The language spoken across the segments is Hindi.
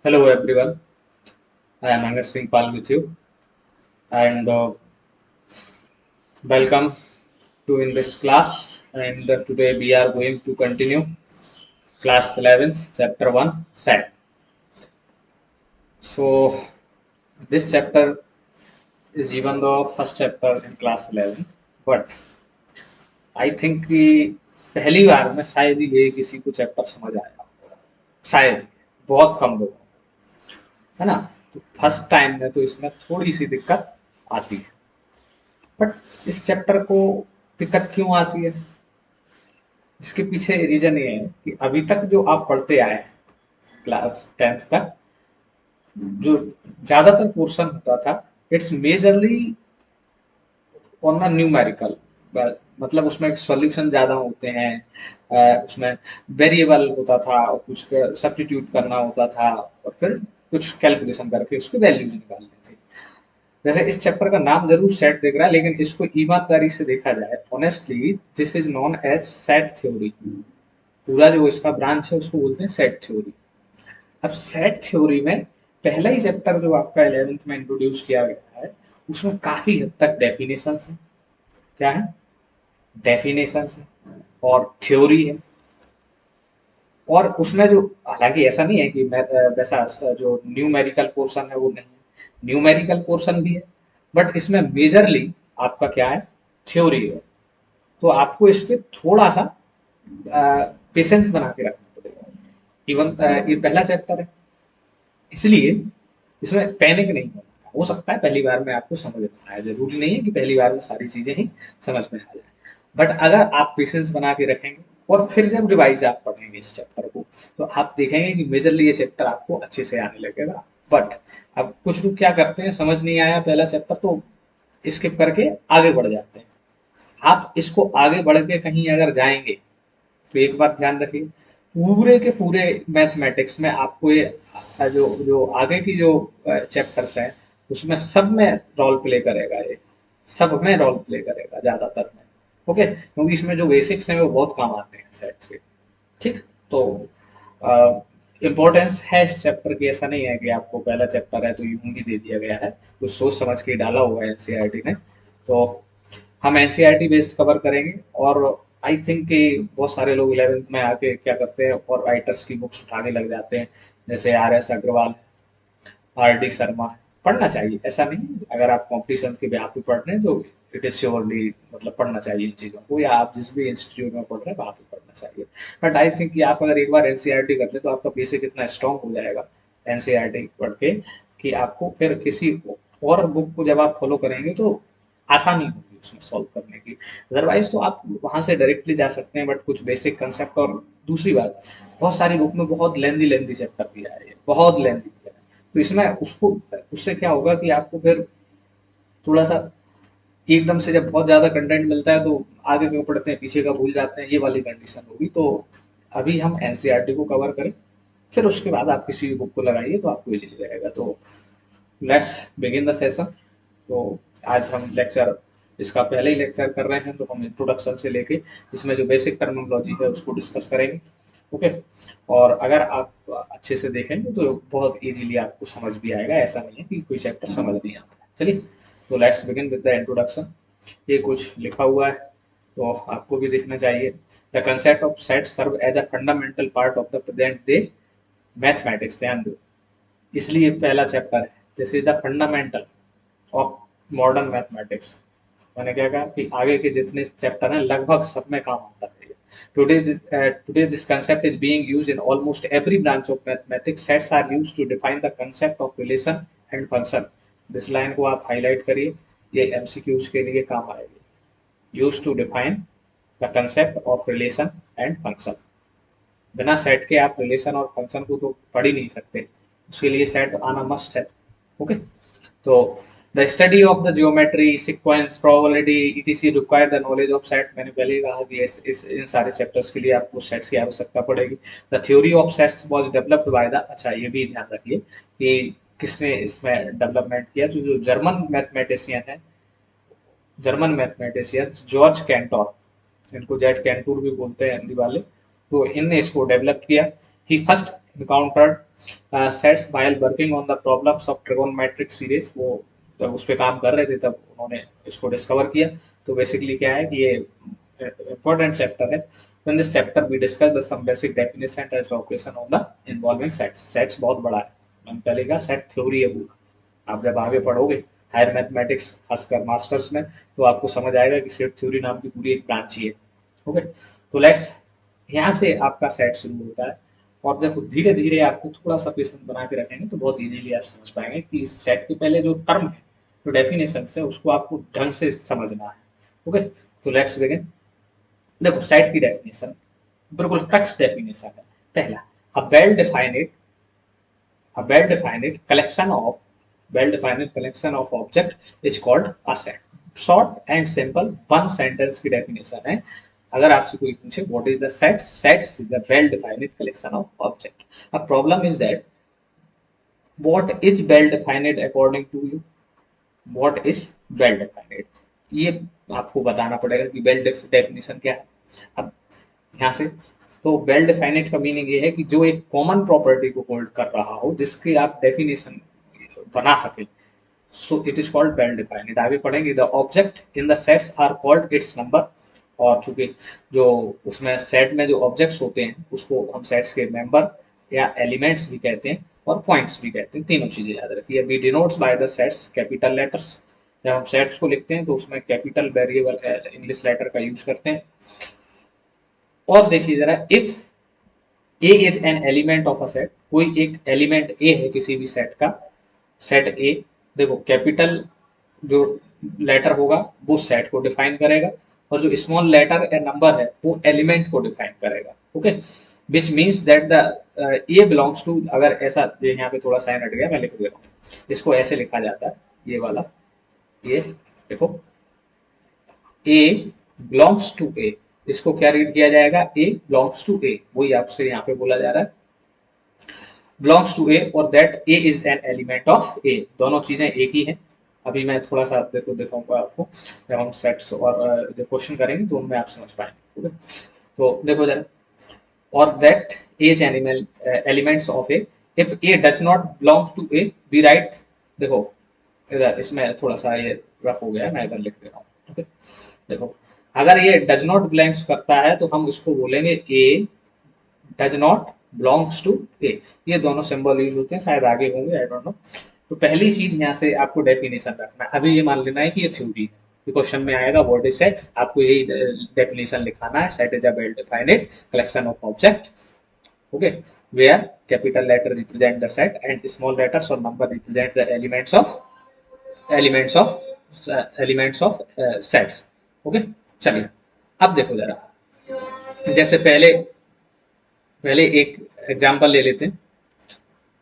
Hello everyone, I am Angas Singh Pal with you and welcome to in this class and today we are going to continue class 11th chapter 1 set. So this chapter is even the first chapter in class 11th but I think कि पहली बार में शायद ही ये किसी को चैप्टर समझ आया शायद ही, बहुत कम लोग है ना। तो फर्स्ट टाइम में तो इसमें थोड़ी सी दिक्कत आती है बट इस चैप्टर को दिक्कत क्यों आती है इसके पीछे रीजन ये है कि अभी तक जो आप पढ़ते आए हैं क्लास 10th तक जो ज्यादातर पोर्शन होता था it's majorly on the numerical मतलब उसमें सॉल्यूशन ज्यादा होते हैं उसमें वेरिएबल होता था और कुछ सब्स्टिट्यूट करना होता था और फिर कुछ कैलकुलेशन करके उसकी वैल्यूज निकालनी थी। वैसे इस चैप्टर का नाम जरूर सेट दिख रहा है लेकिन इसको ईमानदारी से देखा जाए honestly this is known as set theory. पूरा जो इसका ब्रांच है उसको बोलते हैं सेट थ्योरी। अब सेट थ्योरी में पहला ही चैप्टर जो आपका 11th में इंट्रोड्यूस किया गया है उसमें काफी हद तक डेफिनेशन है। क्या है? डेफिनेशन है और थ्योरी है। और उसमें जो हालांकि ऐसा नहीं है कि वैसा जो न्यूमेरिकल पोर्शन है वो नहीं है, न्यूमेरिकल पोर्शन भी है बट इसमें मेजरली आपका क्या है? थ्योरी है। तो आपको इस पे थोड़ा सा पेशेंस बना के रखना पड़ेगा। इवन ये पहला चैप्टर है इसलिए इसमें पैनिक नहीं होना। हो सकता है पहली बार में आपको समझ में आए, जरूरी नहीं है कि पहली बार में सारी चीजें ही समझ में आ जाए बट अगर आप पेशेंस बना के रखेंगे और फिर जब रिवाइज आप पढ़ेंगे इस चैप्टर को तो आप देखेंगे कि मेजरली ये चैप्टर आपको अच्छे से आने लगेगा। बट अब कुछ लोग क्या करते हैं, समझ नहीं आया पहला चैप्टर तो स्किप करके आगे बढ़ जाते हैं। आप इसको आगे बढ़ के कहीं अगर जाएंगे तो एक बात ध्यान रखिए, पूरे के पूरे मैथमेटिक्स में आपको ये जो जो आगे की जो चैप्टर्स हैं उसमें सब में रोल प्ले करेगा। ये सब में रोल प्ले करेगा ज्यादातर में। ओके, क्योंकि इसमें जो बेसिक्स हैं वो बहुत काम आते हैं सेट्स के। ठीक, तो इम्पोर्टेंस है इस चैप्टर की। ऐसा नहीं है कि आपको पहला चैप्टर है तो यूं ही दे दिया गया है, कुछ सोच समझ के डाला हुआ है एनसीईआरटी ने। तो हम एनसीईआरटी बेस्ड कवर करेंगे और आई थिंक कि बहुत सारे लोग 11th में आके क्या करते हैं और राइटर्स की बुक्स उठाने लग जाते हैं, जैसे R S Agarwal, R D Sharma. पढ़ना चाहिए, ऐसा नहीं, अगर आप कॉम्पिटिशन के बिहाफ पे पढ़ रहे हैं तो इट इज श्योरली मतलब पढ़ना चाहिए इन चीज़ों को, या आप जिस भी इंस्टीट्यूट में पढ़ रहे हैं वहाँ पे पढ़ना चाहिए। बट आई थिंक कि आप अगर एक बार एनसीईआरटी कर ले तो आपका बेसिक इतना स्ट्रांग हो जाएगा एनसीईआरटी पढ़ के कि आपको फिर किसी और बुक को जब आप फॉलो करेंगे तो आसानी होगी उसमें सॉल्व करने की। अदरवाइज तो आप वहां से डायरेक्टली जा सकते हैं बट कुछ बेसिक कंसेप्ट। और दूसरी बात, बहुत सारी बुक में बहुत लेंदी लेंदी चैप्टर दिया है, ये बहुत लेंदी दिया है। तो इसमें उसको उससे क्या होगा कि आपको फिर थोड़ा सा एकदम से जब बहुत ज्यादा कंटेंट मिलता है तो आगे क्यों पढ़ते हैं पीछे का भूल जाते हैं, ये वाली कंडीशन होगी। तो अभी हम एनसीईआरटी को कवर करें, फिर उसके बाद आप किसी भी बुक को लगाइए तो आपको इजी रहेगा। तो लेट्स बिगिन द सेशन। तो आज हम लेक्चर, इसका पहले ही लेक्चर कर रहे हैं तो हम इंट्रोडक्शन से लेके इसमें जो बेसिक टर्मिनोलॉजी है उसको डिस्कस करेंगे। ओके, और अगर आप अच्छे से देखेंगे तो बहुत इजीली आपको समझ भी आएगा। ऐसा नहीं है कि कोई चैप्टर समझ नहीं आता। चलिए, तो let's begin with the introduction. ये कुछ लिखा हुआ है तो आपको भी देखना चाहिए। The concept of set serve as a fundamental part of the present day mathematics. ध्यान दो, इसलिए पहला चैप्टर है, this is the fundamental of modern mathematics. मैंने क्या कहा कि आगे के जितने चैप्टर हैं लगभग सब में काम आता है। Today this concept is being used in almost every branch of mathematics. Sets are used to define the concept of relation and function. This line को आप हाईलाइट करिए, ये एमसीक्यूज के लिए काम आएगी। Used to define the concept of relation and function. बिना सेट के आप रिलेशन और फंक्शन को तो पढ़ ही नहीं सकते, उसके लिए सेट आना मस्ट है। ओके, तो the study of the geometry sequence probability etc require the knowledge of set. मैंने पहले ही कहा कि इस इन सारे चैप्टर्स के लिए आपको सेट्स की आवश्यकता पड़ेगी। The theory of sets was developed by the, अच्छा ये भी ध्यान रखिए कि किसने इसमें डेवलपमेंट किया, तो जो जर्मन मैथमेटिशियन है, जर्मन मैथमेटिशियन जॉर्ज कैंटोर, इनको जेट कैंटूर भी बोलते हैं हिंदी वाले, तो इनने इसको डेवलप किया। ही first encountered sets while working on the problems of trigonometric series। वो जब उस पे काम कर रहे थे तब उन्होंने इसको डिस्कवर किया। तो बेसिकली क्या है कि ये important chapter है। तो in this chapter we discuss the some basic definition and operation on the involving sets। sets बहुत बड़ा है, मैंने पहले कहा सेट थ्योरी है पूरा। आप जब आगे पढ़ोगे हायर मैथमेटिक्स खासकर मास्टर्स में तो आपको समझ आएगा कि सेट थ्योरी नाम की पूरी एक ब्रांच ही है। ओके, तो लेट्स यहाँ से आपका सेट शुरू होता है। और देखो धीरे धीरे आपको थोड़ा सा पेशेंस बना के रखेंगे तो बहुत इजीली आप समझ पाएंगे कि इस सेट के पहले जो टर्म है, जो डेफिनेशन है, उसको आपको ढंग से समझना है। ओके, तो लेट्स बिगिन। देखो सेट की डेफिनेशन बिल्कुल फिक्स डेफिनेशन है। पहला, अ well defined a well-defined collection of well-defined collection of object is called a set। Short and simple one sentence की डेफिनेशन है। अगर आपसे कोई पूछे what is the sets, sets is the well defined collection of object. अब problem is that what is well defined according to you, what is well defined, ये आपको बताना पड़ेगा कि वेल डेफिनेशन क्या है। अब यहाँ से तो वेल डिफाइनेड का मीनिंग ये है कि जो एक कॉमन प्रॉपर्टी को होल्ड कर रहा हो जिसकी आप डेफिनेशन बना सके, so it is called well defined. आगे पढ़ेंगे the object in the sets are called its number. और चूंकि जो उसमें सेट में जो ऑब्जेक्ट्स होते हैं उसको हम सेट्स के मेंबर या एलिमेंट्स भी कहते हैं और पॉइंट्स भी कहते हैं। तीनों चीजें याद रखिए। We denotes by the sets capital letters. जब हम सेट्स को लिखते हैं तो उसमें कैपिटल वेरिएबल इंग्लिश लेटर का यूज करते हैं। और देखिए जरा, if a is an element of a set, कोई एक एलिमेंट ए है किसी भी सेट का, सेट ए, देखो कैपिटल जो लेटर होगा वो सेट को डिफाइन करेगा और जो स्मॉल लेटर या नंबर है वो एलिमेंट को डिफाइन करेगा। Okay, which means that the a belongs to, अगर ऐसा यहाँ पे थोड़ा साइन हट गया मैं लिख दे रहा हूँ, इसको ऐसे लिखा जाता है ये वाला, ये देखो ए बिलोंग्स टू ए, इसको क्या रीड किया जाएगा, ए बिलोंग्स टू ए, वही आपसे यहाँ पे बोला जा रहा है बिलोंग्स टू ए, और that A is an element of A. दोनों चीजें एक ही हैं। अभी मैं थोड़ा सा देखो दिखाऊंगा आपको, जब हम सेट्स और जो क्वेश्चन करेंगे तो उनमें आप समझ पाएंगे। ओके, तो देखो जरा, और that as animal elements of A, if a does not belong to A we right, देखो इधर इसमें थोड़ा सा ये रफ हो गया है, मैं इधर लिख दे रहा हूँ। ओके, देखो अगर ये डज नॉट बिलोंग्स करता है तो हम उसको बोलेंगे ए डज नॉट बिलोंग्स टू ए। ये दोनों सिंबल यूज होते हैं, शायद आगे होंगे, आई डोंट नो। तो पहली चीज यहाँ से आपको डेफिनेशन रखना है। अभी ये मान लेना है कि ये थ्योरी है, ये क्वेश्चन में आएगा व्हाट इज सेट, आपको यही डेफिनेशन लिखाना है। Set is a well defined collection of object, okay, where capital letter represent the set and small letters और number represent the elements of elements of sets. Okay, चलिए अब देखो जरा, जैसे पहले पहले एक एग्जांपल ले लेते हैं।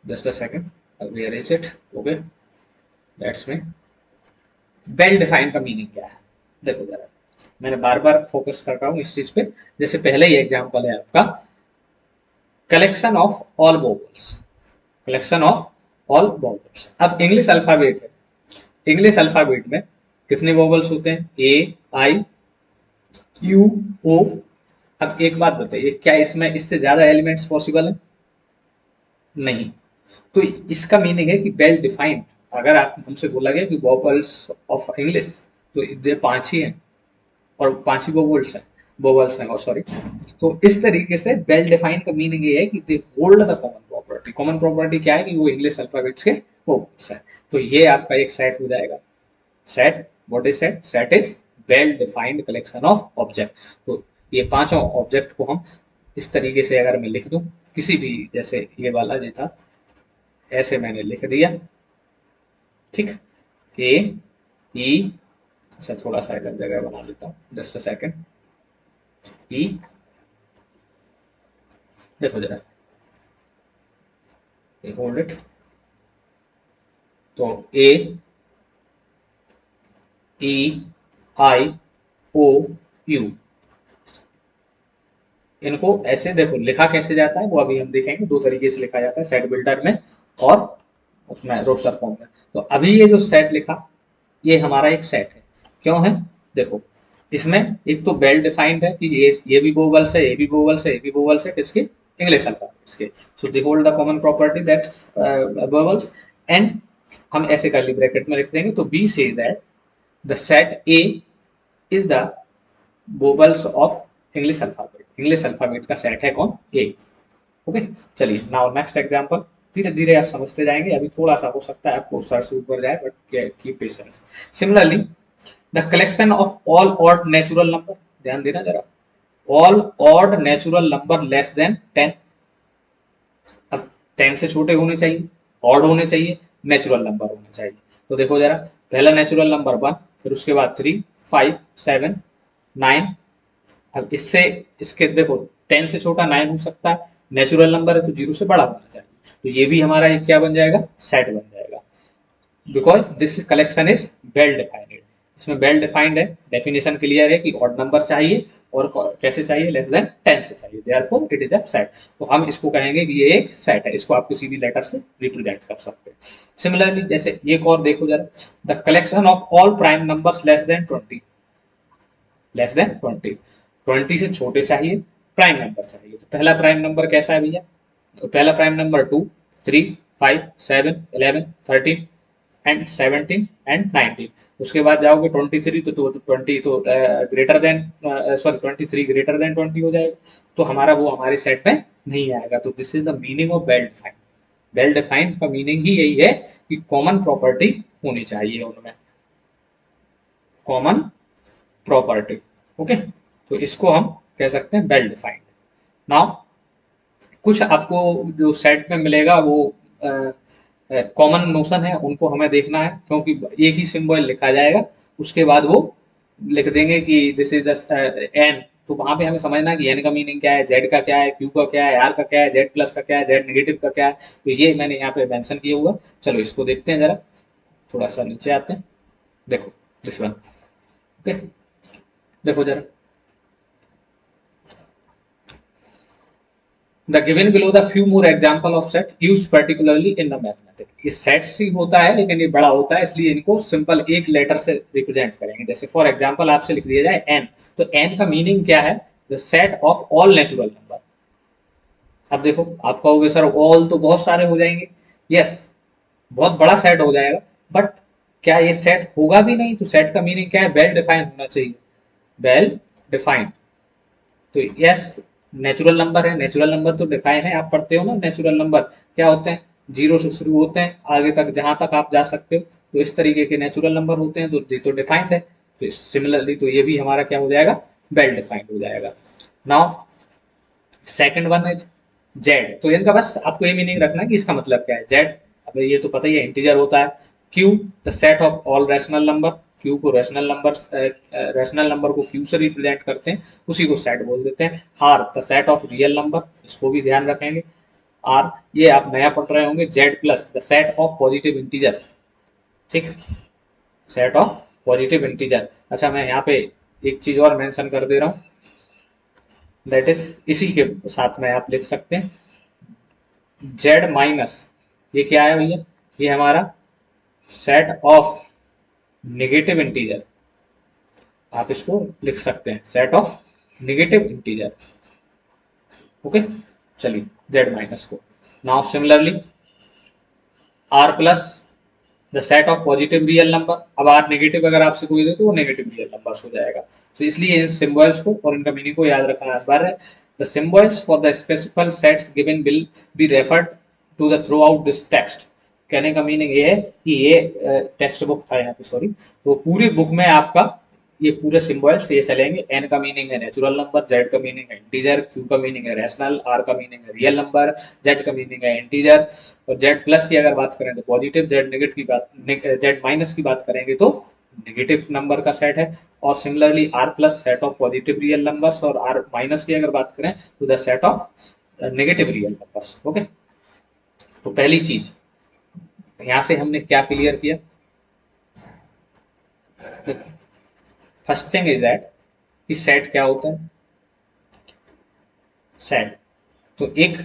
Just a second, we arrange it. Okay, let's में वेल डिफाइन का मीनिंग क्या है, देखो जरा, मैंने बार बार फोकस कर रहा हूँ इस चीज पे। जैसे पहले ही एग्जांपल है आपका collection of all vowels, collection of all vowels. अब इंग्लिश अल्फाबेट है, इंग्लिश अल्फाबेट में कितने वोवल्स होते हैं, ए आई यू ओ। अब एक बात बताइए, क्या इसमें इससे ज्यादा एलिमेंट्स पॉसिबल है, नहीं। तो इसका मीनिंग है कि वेल डिफाइंड। अगर आप हमसे बोला गया कि वोवल्स ऑफ इंग्लिश, तो ये पांच ही हैं और पांच ही वोवल्स हैं, और सॉरी। तो इस तरीके से वेल डिफाइंड का मीनिंग ये है कि दे hold the common property. Common property क्या है कि वो इंग्लिश अल्फाबेट्स के वोवल्स हैं। तो ये आपका एक सेट हो जाएगा। Set, what is set, set is well defined collection of object. तो ये पांचों ऑब्जेक्ट को हम इस तरीके से अगर मैं लिख दूं, किसी भी, जैसे ये वाला जो था ऐसे मैंने लिख दिया, ठीक, ए ई, अच्छा थोड़ा सा इधर जगह बना देता हूँ, जस्ट अ सेकंड, ई, देखो जरा, होल्ड इट, तो A E I O you, इनको ऐसे देखो लिखा कैसे जाता है वो अभी हम देखेंगे। दो तरीके से लिखा जाता है, सेट बिल्डर में और उसमें रोस्टर फॉर्म में। तो अभी ये जो सेट लिखा, ये हमारा एक सेट है। क्यों है, देखो इसमें एक तो वेल डिफाइंड है कि ये भी वोवल्स है, ये भी वोवल्स है, ये भी वोवल्स है, किसके, इंग्लिश अल्फाबेट्स के। So they hold the common property that's verbals and हम ऐसे कर्ली ब्रैकेट में लिख देंगे। तो we say that the set A is the vowels of English alphabet, English alphabet का सेट है कौन, ए। ओके, चलिए नाउ नेक्स्ट एग्जांपल, धीरे धीरे आप समझते जाएंगे, अभी थोड़ा सा हो सकता है आपको सर से ऊपर जाए, but keep patience. Similarly the collection of all odd natural number, ध्यान देना जरा, all odd natural number less than 10। अब 10 से छोटे होने चाहिए, ऑड होने चाहिए, नेचुरल नंबर होने चाहिए। तो देखो जरा, पहला नेचुरल नंबर 1, फिर उसके बाद 3, 5, 7, 9। अब इससे इसके देखो 10 से छोटा 9 हो सकता है, नेचुरल नंबर है तो 0 से बड़ा होना चाहिए। तो ये भी हमारा ये क्या बन जाएगा, सेट बन जाएगा, because this collection is well defined. इसमें वेल डिफाइंड है, डेफिनेशन क्लियर है कि ऑड नंबर चाहिए और कैसे चाहिए, लेस देन 10 से चाहिए, therefore it is a set. तो हम इसको कहेंगे कि ये एक सेट है, इसको आप किसी भी लेटर से रिप्रेजेंट कर सकते हैं। सिमिलरली जैसे एक और देखो जरा, the collection of all prime numbers less than 20, less than 20, 20 से छोटे चाहिए, प्राइम नंबर चाहिए। तो पहला प्राइम नंबर कैसा है भैया, पहला प्राइम नंबर 2, 3, 5, 7, 11, 13 एंड 17 एंड 19। उसके बाद जाओगे 23, तो 20 तो greater than, sorry 23 greater than 20 हो जाएगा, तो हमारा वो हमारे सेट में नहीं आएगा। तो this is the meaning of well defined. Well defined का मीनिंग ही यही है कि कॉमन प्रॉपर्टी होनी चाहिए उनमें, कॉमन प्रॉपर्टी। ओके, तो इसको हम कह सकते हैं वेल डिफाइंड। नाउ कुछ आपको जो सेट में मिलेगा वो कॉमन नोशन है, उनको हमें देखना है, क्योंकि एक ही सिंबल लिखा जाएगा, उसके बाद वो लिख देंगे कि दिस इज द एन। तो वहां पे हमें समझना है कि एन का मीनिंग क्या है, जेड का क्या है, क्यू का क्या है, आर का क्या है, जेड प्लस का क्या है, जेड नेगेटिव का क्या है। तो ये मैंने यहाँ पे मेंशन किया हुआ। चलो इसको देखते हैं जरा, थोड़ा सा नीचे आते हैं, देखो दिस वन। ओके, देखो जरा, The given below the few more example of set used particularly in the mathematics। ये सेट्स ही होता है लेकिन ये बड़ा होता है, इसलिए इनको सिंपल एक लेटर से रिप्रेजेंट करेंगे। जैसे फॉर एग्जांपल आपसे लिख दिया जाए n, तो n का मीनिंग क्या है, the set of all natural number. अब देखो आप कहोगे सर ऑल तो बहुत सारे हो जाएंगे, यस बहुत बड़ा सेट हो जाएगा, बट क्या ये सेट होगा भी नहीं। तो सेट का मीनिंग क्या है, वेल डिफाइंड होना चाहिए, वेल डिफाइंड। तो यस नेचुरल नंबर है, नेचुरल नंबर तो डिफाइन है, आप पढ़ते हो ना नेचुरल नंबर क्या होते हैं, जीरो से शुरू होते हैं आगे तक जहां तक आप जा सकते हो, तो इस तरीके के नेचुरल नंबर होते हैं, तो ये तो डिफाइंड है। तो सिमिलरली तो ये भी हमारा क्या हो जाएगा, वेल डिफाइंड हो जाएगा। Now second one is Z. तो इनका बस आपको ये मीनिंग रखना है कि इसका मतलब क्या है जेड। अब ये तो पता ही है इंटीजर होता है। Q the set of all rational number, Q को रैशनल नंबर को क्यू से रिप्रेजेंट करते हैं, उसी को सेट बोल देते हैं। R the set of real number, इसको भी ध्यान रखेंगे। आर ये आप नया पढ़ रहे होंगे, Z plus the set of positive integer, ठीक, सेट ऑफ पॉजिटिव इंटीजर। अच्छा मैं यहाँ पे एक चीज और मेंशन कर दे रहा हूँ, दैट इज इसी के साथ में आप लिख सकते हैं जेड माइनस, ये क्या है भैया, ये हमारा सेट ऑफ नेगेटिव इंटीजर, आप इसको लिख सकते हैं set of negative integer. Okay, चलिए जेड माइनस को। Now similarly R plus the set of positive real number. अब आर नेगेटिव अगर आपसे कोई दे तो वो नेगेटिव रियल नंबर हो जाएगा। तो इसलिए इन सिंबल्स को और इनका मीनिंग को याद रखना बार है। The symbols for the specific sets given will be referred to the throughout this text. कहने का मीनिंग ये है कि ये टेक्स्ट बुक था यहाँ पे, सॉरी, तो पूरी बुक में आपका ये पूरे सिंबल्स ये चलेंगे। एन का मीनिंग है नेचुरल नंबर, जेड का मीनिंग है इंटीजर, क्यू का मीनिंग है रैशनल, आर का मीनिंग है रियल नंबर, जेड का मीनिंग है इंटीजर, और जेड प्लस की अगर बात करें तो पॉजिटिव, जेड नेगेटिव की बात, जेड माइनस की बात करेंगे तो नेगेटिव नंबर का सेट है। और similarly R plus set of positive real numbers, और आर माइनस की अगर बात करें तो the set of negative real numbers. Okay, तो पहली चीज यहां से हमने क्या क्लियर किया, फर्स्ट थिंग इज दैट कि सेट क्या होता है, सेट तो एक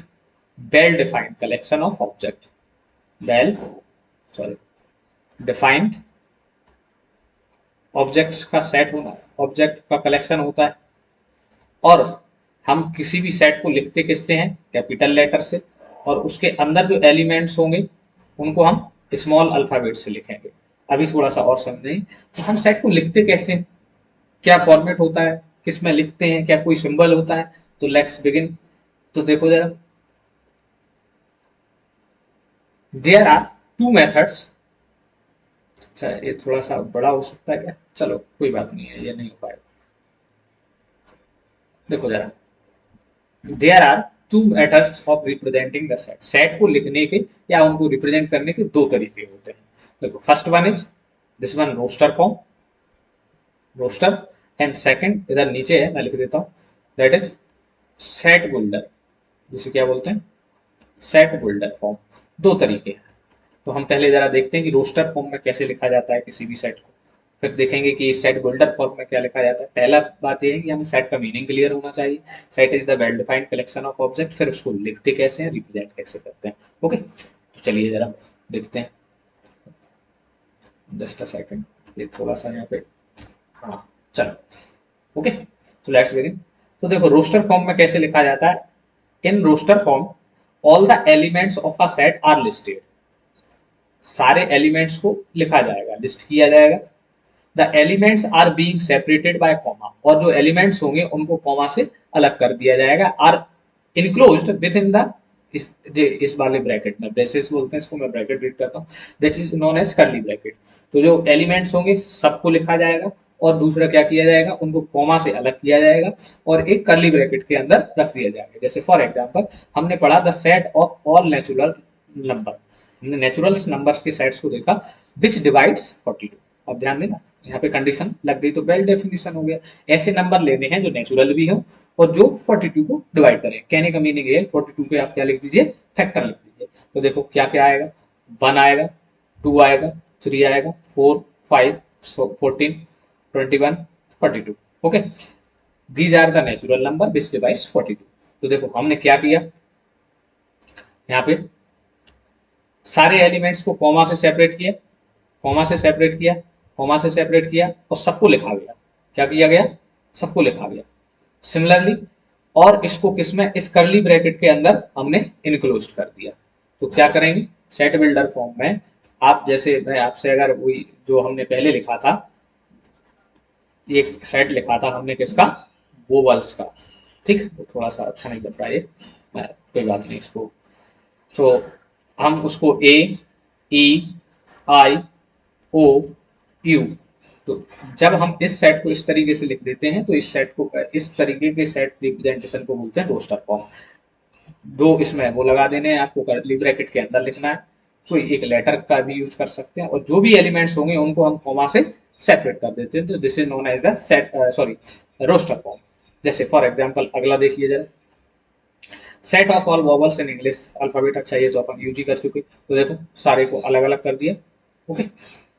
well defined collection of object, well sorry defined objects का सेट होना, ऑब्जेक्ट का कलेक्शन होता है। और हम किसी भी सेट को लिखते किससे हैं, कैपिटल लेटर से, और उसके अंदर जो एलिमेंट्स होंगे उनको हम स्मॉल अल्फाबेट से लिखेंगे। अभी थोड़ा सा और समझें, तो हम सेट को लिखते कैसे हैं, क्या फॉर्मेट होता है, किस में लिखते हैं, क्या कोई सिंबल होता है। तो लेट्स बिगिन। तो देखो जरा, देयर आर टू मेथड्स। अच्छा, ये थोड़ा सा बड़ा हो सकता है क्या, चलो कोई बात नहीं है, ये नहीं हो पाएगा। देखो जरा, there are two methods of representing the set. Set को लिखने के या उनको रिप्रेजेंट करने के दो तरीके होते हैं। देखो, first one is this one, roster form, roster. And second इधर नीचे है, मैं लिख देता हूँ, दैट इज सेट बुल्डर, जिसे क्या बोलते हैं, सेट बुल्डर फॉर्म। दो तरीके हैं। तो हम पहले जरा देखते हैं कि रोस्टर फॉर्म में कैसे लिखा जाता है किसी भी सेट को, फिर देखेंगे कि सेट बिल्डर फॉर्म में क्या लिखा जाता है। पहला बात यह है कि हमें सेट का मीनिंग क्लियर होना चाहिए। Set is the well defined collection of object, फिर उसको लिखते कैसे हैं, रिप्रेजेंट कैसे करते हैं। ओके, तो चलिए जरा देखते हैं। जस्ट अ सेकंड, ये थोड़ा सा यहाँ पे, हाँ चलो, ओके, तो लेट्स बिगिन। तो देखो, रोस्टर फॉर्म में कैसे लिखा जाता है। In roster form all the elements of a set are listed. सारे एलिमेंट्स को लिखा जाएगा, लिस्ट किया जाएगा। The elements are being separated by comma, और जो एलिमेंट्स होंगे उनको कॉमा से अलग कर दिया जाएगा। Are enclosed within the, इस वाले ब्रैकेट में, ब्रेसेस बोलते हैं इसको, मैं ब्रैकेट रीड करता हूँ, that is known as curly bracket. तो जो एलिमेंट्स होंगे सबको लिखा जाएगा, और दूसरा क्या किया जाएगा, उनको कॉमा से अलग किया जाएगा और एक कर्ली ब्रैकेट के अंदर रख दिया जाएगा। जैसे फॉर एग्जांपल हमने पढ़ा the set of all natural number, हमने नेचुरल नंबर्स के सेट्स को देखा, विच डिवाइड्स 42। अब ध्यान देना, यहाँ पे कंडीशन लग गई तो वेल डेफिनेशन हो गया। ऐसे नंबर लेने हैं जो नेचुरल भी हो और जो 42 को डिवाइड करें। कहने का मीनिंग ये है, 42 पे आप क्या लिख दीजिए, फैक्टर लिख दीजिए। तो देखो क्या क्या आएगा, 1 आएगा, 2 आएगा, 3 आएगा, 4, 5, 14, 21, 42। Okay, these are the natural number which divides 42। तो देखो हमने क्या किया, यहाँ पे सारे एलिमेंट्स को कॉमा से सेपरेट किया, कॉमा से सेपरेट किया, कॉमा से सेपरेट किया, और सबको लिखा गया। क्या किया गया, सबको लिखा गया। सिमिलरली, और इसको किसमें, इस करली ब्रैकेट के अंदर हमने इनक्लोज कर दिया। तो क्या करेंगे, सेट बिल्डर फॉर्म में आप, जैसे मैं आपसे अगर वही जो हमने पहले लिखा था, ये सेट लिखा था हमने किसका, वोवल्स का, ठीक, तो थोड़ा सा अच्छा नहीं बन रहा है, मैं कोई बात नहीं इसको। तो हम उसको ए, ई, आई, ओ, यू। तो जब हम इस सेट को इस तरीके से लिख देते हैं तो इस सेट को, इस तरीके के सेट रिप्रेजेंटेशन को बोलते हैं रोस्टर फॉर्म। दो इसमें वो लगा देने हैं, आपको कर्ली ब्रैकेट के अंदर लिखना है। कोई एक लेटर का भी यूज कर सकते हैं, और जो भी एलिमेंट्स होंगे उनको हम कॉमा से सेपरेट कर देते हैं। तो this is known as the set, sorry, roster form. जैसे फॉर एग्जाम्पल अगला देखिए जरा, set of all vowels in English alphabet. अच्छा, ये तो अपन यूज ही कर चुके, तो देखो सारे को अलग अलग कर दिया। Okay,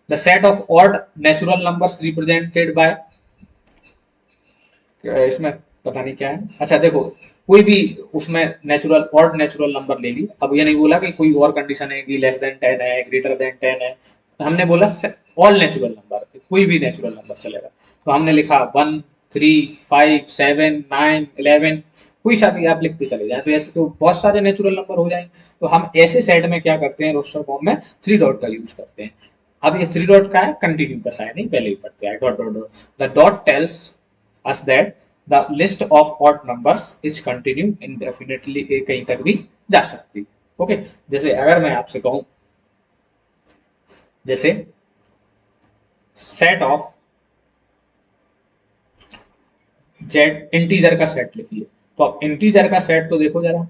the set of odd natural numbers represented by, इसमें पता नहीं क्या है। अच्छा देखो, कोई भी उसमें नेचुरल, ऑड नेचुरल नंबर ले ली। अब ये नहीं बोला कि कोई और कंडीशन है कि लेस देन 10 है, ग्रेटर देन 10 है, हमने बोला ऑल नेचुरल नंबर, कोई भी नेचुरल नंबर चलेगा। तो हमने लिखा 1, 3, 5, 7, 9, 11, कोई सा भी आप लिखते चले जाए, तो ऐसे तो बहुत सारे नेचुरल नंबर हो जाएंगे। तो हम ऐसे सेट में क्या करते हैं, रोस्टर फॉर्म में 3 डॉट का यूज करते हैं। अब ये 3 डॉट का है, कंटिन्यू का साइन नहीं, पहले ही पढ़ते हैं, dot dot dot. The dot tells us that the list of odd numbers is continue indefinitely, कहीं तक भी जा सकती। ओके, जैसे अगर मैं आपसे कहूं, जैसे सेट ऑफ जेड, इंटीजर का सेट लिखिए। तो अब इंटीजर का सेट तो देखो जरा,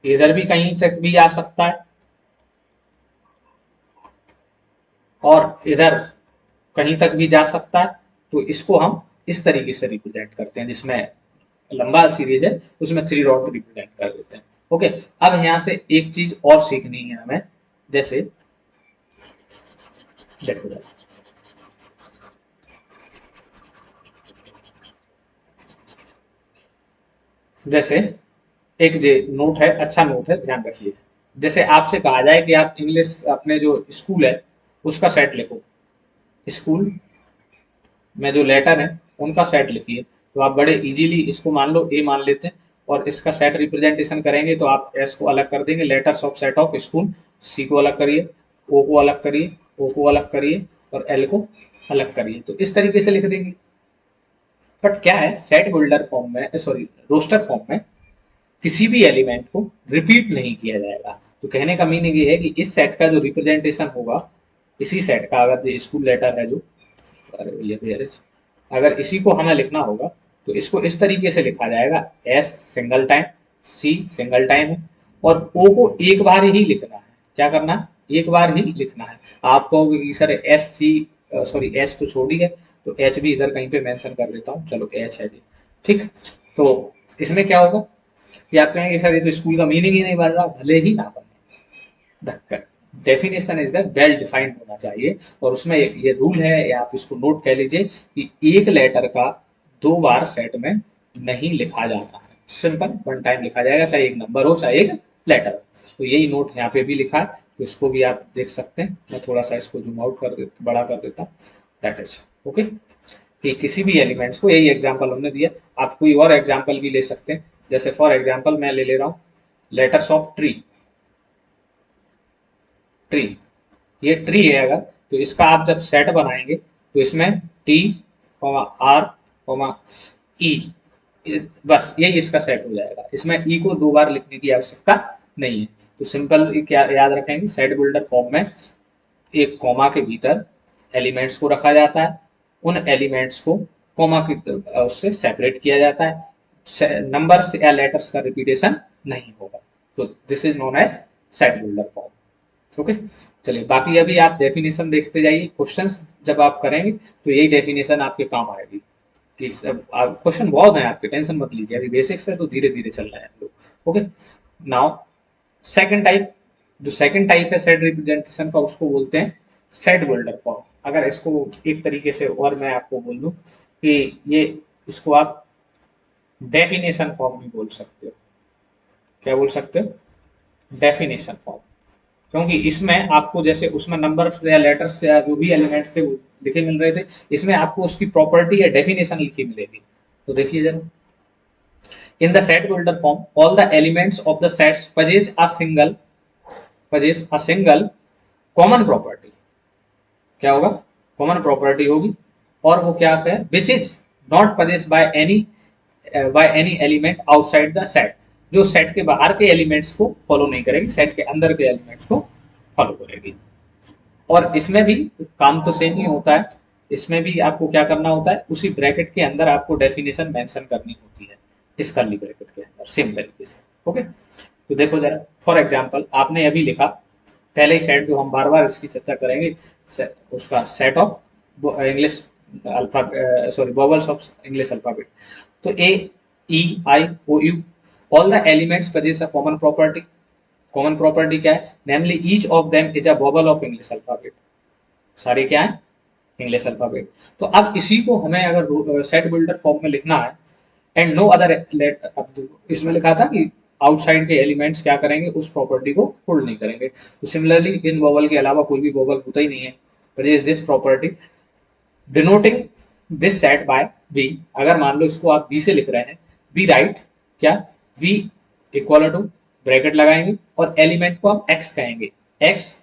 इधर भी कहीं तक भी आ सकता है और इधर कहीं तक भी जा सकता है। तो इसको हम इस तरीके से रिप्रेजेंट करते हैं, जिसमें लंबा सीरीज है उसमें 3 डॉट रिप्रेजेंट कर देते हैं। ओके, अब यहाँ से एक चीज और सीखनी है हमें। जैसे देखो, जैसे एक जे नोट है, अच्छा नोट है, ध्यान रखिए। जैसे आपसे कहा जाए कि आप इंग्लिश अपने जो स्कूल है उसका सेट लिखो, स्कूल में जो लेटर है उनका सेट लिखिए। तो आप बड़े इजीली इसको मान लो ए मान लेते हैं, और इसका सेट रिप्रेजेंटेशन करेंगे तो आप एस को अलग कर देंगे, letters of set of school, C को अलग करिए, ओ को अलग करिए, ओ को अलग करिए, और एल को अलग करिए, तो इस तरीके से लिख देंगे। बट क्या है, सेट बिल्डर फॉर्म में, सॉरी रोस्टर फॉर्म में किसी भी एलिमेंट को रिपीट नहीं किया जाएगा। तो कहने का मीनिंग ये है कि इस सेट का जो रिप्रेजेंटेशन होगा, इसी सेट का अगर जो स्कूल लेटर है जो, अरे ये अगर इसी को हमें लिखना होगा तो इसको इस तरीके से लिखा जाएगा, S single time, C single time है, और ओ को एक बार ही लिखना है। क्या करना है, एक बार ही लिखना है। आप कहोगे कि sir S C, sorry S तो छोड़ी है, तो एच भी इधर कहीं पे मेंशन कर देता हूँ, चलो एच है जी, ठीक। तो इसमें क्या होगा कि आप कहेंगे सर ये तो स्कूल का मीनिंग ही नहीं बन रहा, भले ही ना बने, the definition is the well defined होना चाहिए, और उसमें ये रूल है, या आप इसको नोट कह लीजिए कि एक लेटर का दो बार सेट में नहीं लिखा जाता है, सिंपल वन टाइम लिखा जाएगा, चाहे एक नंबर हो चाहे एक लेटर हो। तो यही नोट यहाँ पे भी लिखा है, तो इसको भी आप देख सकते हैं। मैं थोड़ा सा इसको जूम आउट कर बड़ा कर देता हूँ, दैट इज ओके। कि किसी भी एलिमेंट्स को, यही एग्जांपल हमने दिया, आप कोई और एग्जांपल भी ले सकते हैं। जैसे फॉर एग्जांपल मैं ले रहा हूँ लेटर्स ऑफ ट्री, ट्री, ये ट्री है अगर, तो इसका आप जब सेट बनाएंगे तो इसमें टी आर ई, बस यही इसका सेट हो जाएगा, इसमें ई को दो बार लिखने की आवश्यकता नहीं है। तो सिंपल क्या याद रखेंगे, सेट बिल्डर फॉर्म में एक कॉमा के भीतर एलिमेंट्स को रखा जाता है, उन एलिमेंट्स को कॉमा की उससे सेपरेट किया जाता है, नंबर्स या लेटर्स का रिपीटेशन नहीं होगा। तो this is known as set builder form, okay. चलिए बाकी अभी आप डेफिनेशन देखते जाइए, क्वेश्चंस जब आप करेंगे तो यही डेफिनेशन आपके काम आएगी। कि सब क्वेश्चन बहुत है आपके, टेंशन मत लीजिए, अभी बेसिक्स है तो धीरे धीरे चल रहे हैं हम लोग, ओके। नाउ सेकंड टाइप, जो सेकंड टाइप है सेट रिप्रेजेंटेशन का, उसको बोलते हैं सेट बिल्डर फॉर्म। अगर इसको एक तरीके से और मैं आपको बोल दूं कि ये, इसको आप डेफिनेशन फॉर्म भी बोल सकते हो। क्या बोल सकते हो, डेफिनेशन फॉर्म। क्योंकि इसमें आपको जैसे उसमें नंबर्स या लेटर्स या जो भी एलिमेंट्स थे वो लिखे मिल रहे थे, इसमें आपको उसकी प्रॉपर्टी या डेफिनेशन लिखी मिलेगी। तो देखिए जरा, in the set builder form all the elements of the sets possess a single common property. क्या होगा, कॉमन प्रॉपर्टी होगी, और वो क्या है, which is not possessed by any element outside the set, जो सेट के बाहर के एलिमेंट्स को फॉलो नहीं करेगी, सेट के अंदर के एलिमेंट्स को फॉलो करेगी। और इसमें भी काम तो सेम ही होता है, इसमें भी आपको क्या करना होता है, उसी ब्रैकेट के अंदर आपको डेफिनेशन मेंशन करनी होती है, इस कर्ली ब्रैकेट के अंदर सेम तरीके से, ओके। तो देखो जरा, फॉर एग्जांपल आपने अभी लिखा, पहले ही सेट जो हम बार बार इसकी चर्चा करेंगे, उसका set of English alpha, sorry vowels of English alphabet. तो A E I O U, all the elements possess a common property. Common property क्या है, namely each of them is a vowel of English alphabet. सारे क्या है, इंग्लिश अल्फाबेट। तो अब इसी को हमें अगर सेट बिल्डर फॉर्म में लिखना है, एंड नो अदर लेट, अब इसमें लिखा था कि आउटसाइड के एलिमेंट्स क्या करेंगे, उस प्रॉपर्टी को होल्ड नहीं करेंगे। तो सिमिलरली इन वोवल के अलावा कोई भी वोवल होता ही नहीं है, possess this property denoting this set by V. अगर मान लो इसको आप बी से लिख रहे हैं, बी राइट क्या, वी इक्वल टू, ब्रैकेट लगाएंगे और एलिमेंट को हम एक्स कहेंगे, x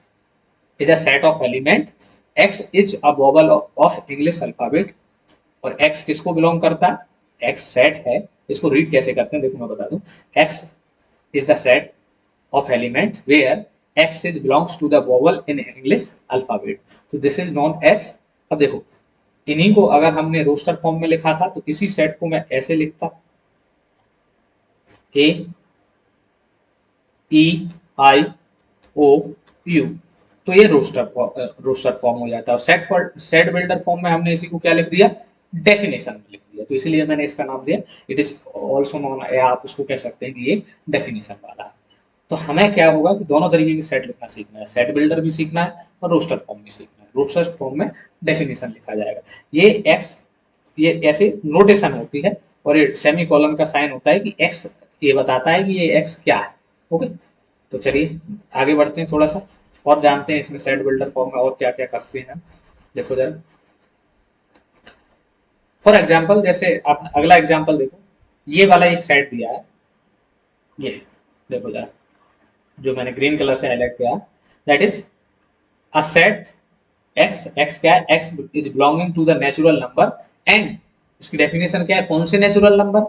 is a set of element, x is a vowel of English alphabet. और एक्स किसको बिलोंग करता है, एक्स सेट है। इसको रीड कैसे करते हैं देखो मैं बता दूं, x is the set of element where x is belongs to the vowel in English alphabet, तो this is known as। अब देखो, इन्हीं को अगर हमने रोस्टर फॉर्म में लिखा था तो इसी सेट को मैं ऐसे लिखता, ए ई आई ओ यू, तो ये रोस्टर फॉर्म हो जाता है। सेट बिल्डर फॉर्म में हमने इसी को क्या लिख दिया, डेफिनेशन में लिख दिया, तो इसलिए मैंने इसका नाम दिया इट इज ऑल्सो नोन, आप उसको कह सकते हैं कि ये डेफिनेशन वाला है। तो हमें क्या होगा कि दोनों तरीके के सेट लिखना सीखना है, सेट बिल्डर भी सीखना है और रोस्टर फॉर्म भी सीखना है। रोस्टर फॉर्म में डेफिनेशन लिखा जाएगा, ये एक्स, ये ऐसे नोटेशन होती है, और ये सेमी कॉलन का साइन होता है कि एक्स, ये बताता है कि ये एक्स क्या है, ओके। तो चलिए आगे बढ़ते हैं, थोड़ा सा और जानते हैं इसमें सेट बिल्डर फॉर्म में और क्या क्या करते हैं। देखो जरा, फॉर एग्जाम्पल जैसे आप अगला एग्जाम्पल देखो, ये वाला एक सेट दिया है, ये देखो जरा, जो मैंने ग्रीन कलर से हाईलाइट किया, that is a set X, X क्या है, X is belonging to the natural number and, उसकी डेफिनेशन क्या है, कौन से नेचुरल नंबर,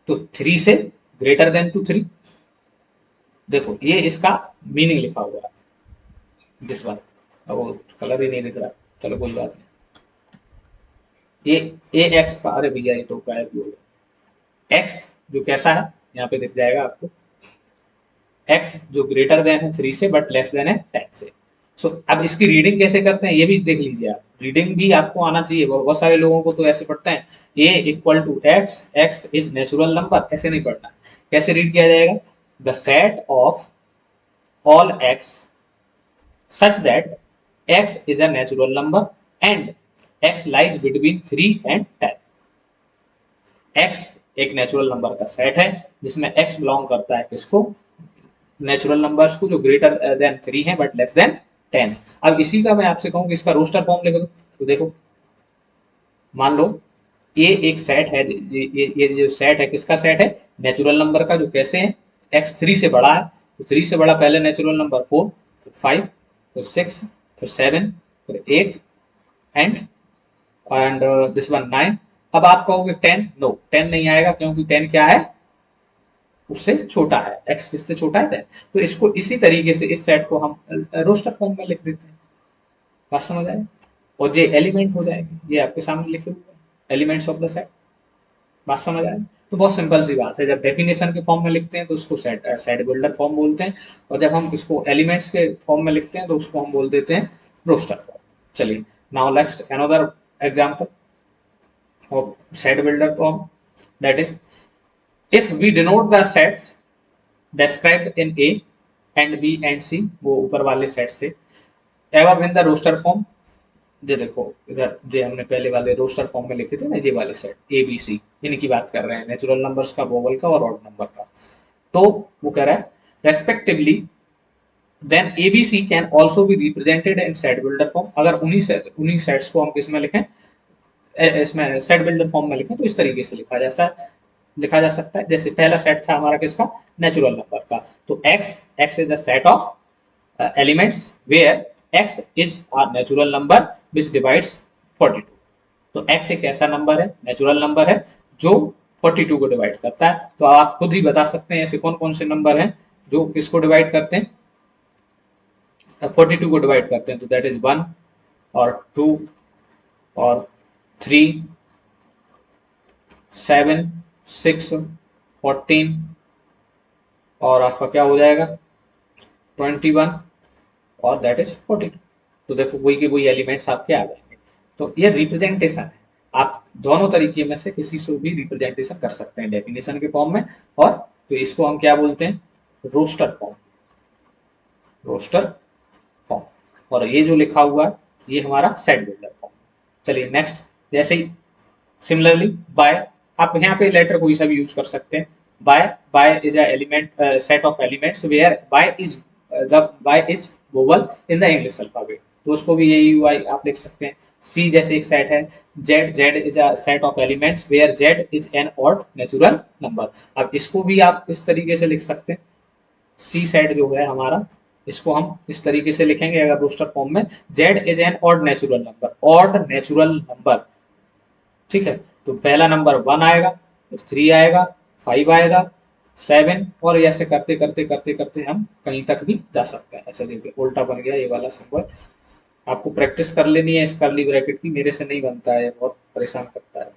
तो 3 से ग्रेटर देन टू 3। देखो ये इसका मीनिंग लिखा हुआ है, दिस वन, अब वो कलर ही नहीं दिख रहा, चलो कोई बात नहीं। ये ए एक्स का, अरे भैया ये तो गायब ही हो गया, एक्स जो कैसा है यहाँ पे दिख जाएगा आपको, एक्स जो ग्रेटर देन है 3 से बट लेस देन है 10 से। सो अब इसकी रीडिंग कैसे करते हैं ये भी देख लीजिए आप, रीडिंग भी आपको आना चाहिए, बहुत सारे लोगों को तो ऐसे पढ़ते हैं A equal to X, x is natural number, ऐसे नहीं पढ़ना। कैसे रीड किया जाएगा, the set of all X such that x is a natural number and x lies between 3 and 10। x एक नेचुरल नंबर का सेट है जिसमें x बिलोंग करता है किसको, नेचुरल नंबर्स को जो ग्रेटर देन 3 है बट लेस देन 10। अब इसी का मैं आपसे कहूँ कि इसका रोस्टर फॉर्म लिख दो, तो देखो मान लो ये एक सेट है, ये जो सेट है किसका सेट है, नेचुरल नंबर का, जो कैसे है, x 3 से बड़ा है, तो 3 से बड़ा पहले नेचुरल नंबर 4, फिर 5, फिर 6, फिर 7, फिर 8 एंड दिस वन 9। अब आप कहोगे 10, नो 10 नहीं आएगा क्योंकि 10 क्या है, उससे छोटा है, x किससे छोटा है 10। तो इसको इसी तरीके से इस सेट को हम रोस्टर फॉर्म में लिख देते हैं, बात समझ आए, और ये एलिमेंट हो जाएंगे, ये आपके सामने लिखे हुए हैं एलिमेंट्स ऑफ द सेट, बात समझ आए। तो बहुत सिंपल सी बात है, जब डेफिनेशन के फॉर्म में लिखते हैं तो उसको सेट बिल्डर फॉर्म बोलते हैं, और जब हम इसको एलिमेंट्स के फॉर्म में लिखते हैं तो उसको हम बोल देते हैं रोस्टर फॉर्म। चलिए now next another example of set builder form, that is if we denote the sets described in A and B and C, वो ऊपर वाले सेट से, एवं इन द रोस्टर फॉर्म, ये देखो इधर जो हमने पहले वाले रोस्टर फॉर्म में लिखे थे ना, ये वाले सेट ए बी सी, इनकी बात कर रहे हैं, नेचुरल नंबर्स का, वोवल का और ऑड नंबर का। तो वो कह रहा है respectively then A B C can also be represented in set builder form. अगर उन्हीं सेट्स को हम किसमें लिखें, इसमें सेट बिल्डर फॉर्म में लिखें तो इस तरीके से लिखा जा सकता है, जैसे पहला सेट था हमारा किसका, नेचुरल नंबर का, तो x is a set of elements where x is a natural number which divides 42। तो x एक ऐसा नंबर है, नेचुरल नंबर है, जो 42 को डिवाइड करता है। तो आप खुद ही बता सकते हैं ऐसे कौन कौन से नंबर हैं जो किसको डिवाइड करते हैं, 42 को डिवाइड करते हैं, तो दैट इज 1 और 2 और 3, 7, 6, 14 और आपका क्या हो जाएगा 21 और दैट इज 42। तो देखो वही के वही एलिमेंट्स आपके आ जाएंगे। तो ये रिप्रेजेंटेशन है, आप दोनों तरीके में से किसी से भी रिप्रेजेंटेशन कर सकते हैं, डेफिनेशन के फॉर्म में, और तो इसको हम क्या बोलते हैं, रोस्टर फॉर्म, रोस्टर फॉर्म। और ये जो लिखा हुआ है ये हमारा सेट बिल्डर फॉर्म। चलिए नेक्स्ट, जैसे ही सिमिलरली बाय, आप यहाँ पे लेटर कोई सा भी यूज कर सकते हैं, y is a element set of elements where y is vowel in the English alphabet, तो उसको भी यही UI आप लिख सकते हैं। सी जैसे एक सेट है, z is a set of elements where z is an odd natural number. अब इसको भी आप इस तरीके से लिख सकते हैं, सी सेट जो है हमारा, इसको हम इस तरीके से लिखेंगे अगर रोस्टर फॉर्म में, Z is an odd natural number, odd natural number, ठीक है। तो पहला नंबर 1 आएगा, फिर 3 आएगा, 5 आएगा, 7, और ऐसे करते करते करते करते हम कहीं तक भी जा सकते हैं। अच्छा देखिए उल्टा बन गया ये वाला सिंबल, आपको प्रैक्टिस कर लेनी है इस कर्ली ब्रैकेट की, मेरे से नहीं बनता है, बहुत परेशान करता है।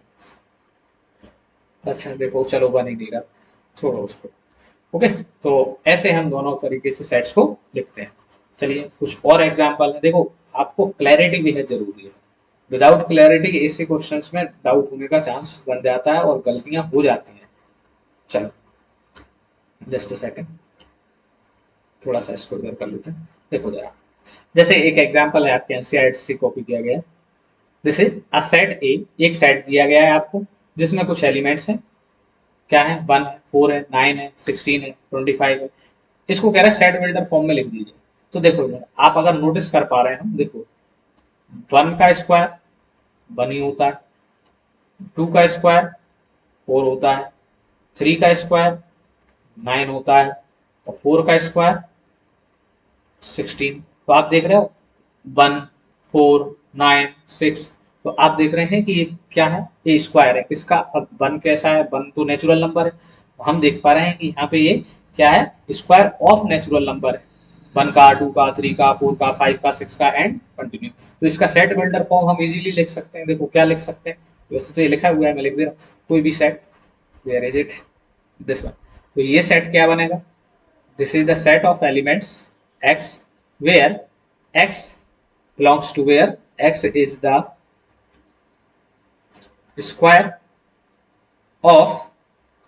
अच्छा देखो चलो बन ही नहीं रहा, छोड़ो उसको। ओके, तो ऐसे हम दोनों तरीके से सेट्स को लिखते हैं। चलिए कुछ और एग्जांपल है, देखो आपको क्लैरिटी भी है जरूरी है, विदाउट क्लैरिटी ऐसे क्वेश्चंस में डाउट होने का चांस बन जाता है और गलतियां हो जाती हैं। चलो जस्ट अ सेकंड, थोड़ा सा इसको इधर कर लेते हैं। देखो जरा, जैसे एक एग्जांपल है आपके एनसीईआरटी से कॉपी किया गया है, दिस इज अ सेट ए, एक सेट दिया गया है आपको जिसमें कुछ एलिमेंट्स हैं, क्या है 1 है, 4 है, 9 है, 16 है, 25 है। इसको कह रहा है सेट बिल्डर फॉर्म में लिख दीजिए। तो देखो यार आप अगर नोटिस कर पा रहे हैं, देखो 1 का स्क्वायर 1 ही होता है, 2 का स्क्वायर 4 होता है, 3 का स्क्वायर 9 होता है, और 4 का स्क्वायर 16। तो आप देख रहे हो 1 4 9 6। तो आप देख रहे हैं कि ये क्या है, ये स्क्वायर है किसका। अब 1 कैसा है, 1 तो नेचुरल नंबर है, तो हम देख पा रहे हैं कि यहाँ पे ये क्या है, स्क्वायर ऑफ नेचुरल नंबर है। 1 का 2 का 3 का 4 का 5 का 6 का एंड कंटिन्यू। तो इसका सेट बिल्डर फॉर्म हम इजीली लिख सकते हैं। देखो क्या लिख सकते हैं, वैसे तो ये लिखा हुआ है, मैं लिख दे रहा हूँ। कोई भी set, where is it, this one. तो ये सेट क्या बनेगा, this is the set of elements x where x belongs to where x is the square of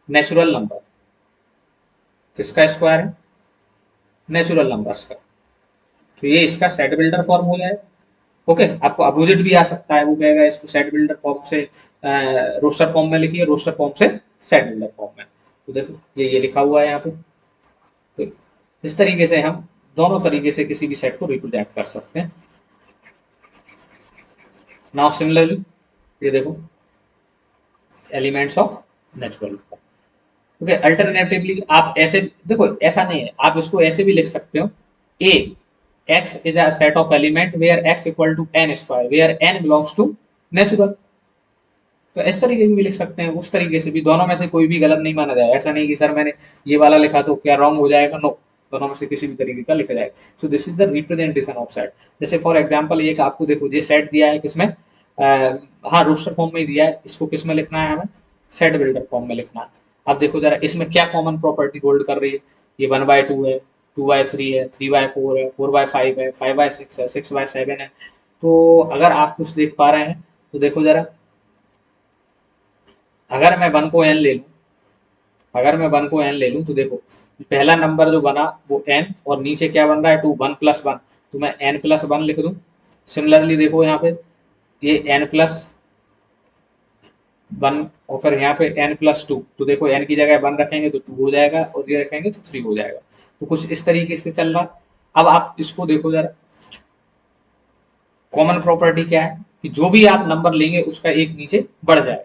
natural number। किसका स्क्वायर है, नेचुरल नंबर्स का। तो ये इसका सेट बिल्डर फॉर्म हो जाए। ओके, आपको अपोजिट भी आ सकता है, वो कहेगा इसको सेट बिल्डर फॉर्म से रोस्टर फॉर्म में लिखिए, रोस्टर फॉर्म से सेट बिल्डर फॉर्म में। तो देखो ये लिखा हुआ है यहाँ पे। तो इस तरीके से हम दोनों तरीके से किसी भी सेट को रिप्रेजेंट कर सकते हैं। नाउ सिमिलरली ये देखो elements of natural number. Okay, alternatively आप ऐसे देखो, ऐसा नहीं है, आप इसको ऐसे भी लिख सकते हो, A X is a set of element where X equal to N square where N belongs to natural. तो इस तरीके से भी लिख सकते हैं, उस तरीके से भी। दोनों में से कोई भी गलत नहीं माना जाएगा। ऐसा नहीं कि सर मैंने ये वाला लिखा तो क्या रॉन्ग हो जाएगा, नो, दोनों में से किसी भी तरीके का लिखा जाएगा। सो this is the representation of set. जैसे फॉर एग्जांपल एक आपको देखो ये सेट दिया है किसमें, हाँ रोस्टर फॉर्म में ही दिया है, इसको किस में लिखना है हमें, सेट बिल्डर फॉर्म में लिखना है। अब देखो जरा इसमें क्या कॉमन प्रॉपर्टी होल्ड कर रही है, ये 1/2 है, 2/3 है, 3/4 है, 4/5 है, 5/6 है, 6/7 है। तो अगर आप कुछ देख पा रहे हैं तो देखो जरा, अगर मैं 1 को n ले लूं, अगर मैं 1 को n ले लूं तो देखो पहला नंबर जो बना वो n, और नीचे क्या बन रहा है 2, 1+1, तो मैं n+1 लिख दूं। सिमिलरली देखो यहाँ पे ये n+1 और फिर यहाँ पे n+2, तो देखो n की जगह 1 रखेंगे तो 2 हो जाएगा, और ये रखेंगे तो 3 हो जाएगा। तो कुछ इस तरीके से चल रहा। अब आप इसको देखो जरा, कॉमन प्रॉपर्टी क्या है कि जो भी आप नंबर लेंगे उसका एक नीचे बढ़ जाएगा।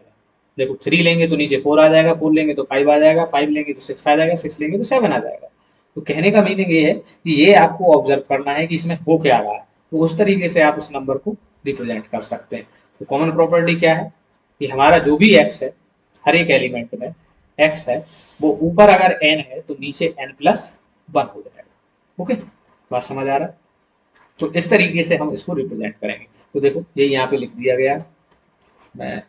देखो 3 लेंगे तो नीचे 4 आ जाएगा, 4 लेंगे तो 5 आ जाएगा, 5 लेंगे तो 6 आ जाएगा, 6 लेंगे तो 7 आ जाएगा। तो कहने का मीनिंग ये है कि ये आपको ऑब्जर्व करना है कि इसमें हो क्या रहा है, तो उस तरीके से आप उस नंबर को रिप्रेजेंट कर सकते हैं। तो कॉमन प्रॉपर्टी क्या है कि हमारा जो भी एक्स है, हर एक एलिमेंट में एक्स है, वो ऊपर अगर एन है तो नीचे n+1 हो जाएगा। ओके, बात समझ आ रहा है। तो इस तरीके से हम इसको रिप्रेजेंट करेंगे। तो देखो ये यहाँ पे लिख दिया गया, मैं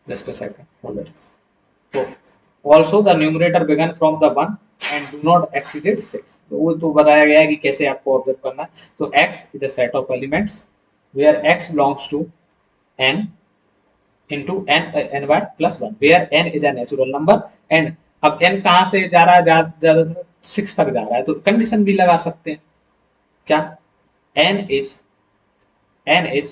just a second hold it. तो also the numerator began from the 1 and do not exceeded 6। तो वो तो बताया गया है कि कैसे आपको ऑब्जर्व करना है। तो x is a set of elements where x belongs to n into n/+1 where n is a natural number। and अब n कहाँ से जा रहा है, ज्यादातर 6 तक जा रहा है, तो कंडीशन भी लगा सकते हैं क्या, n is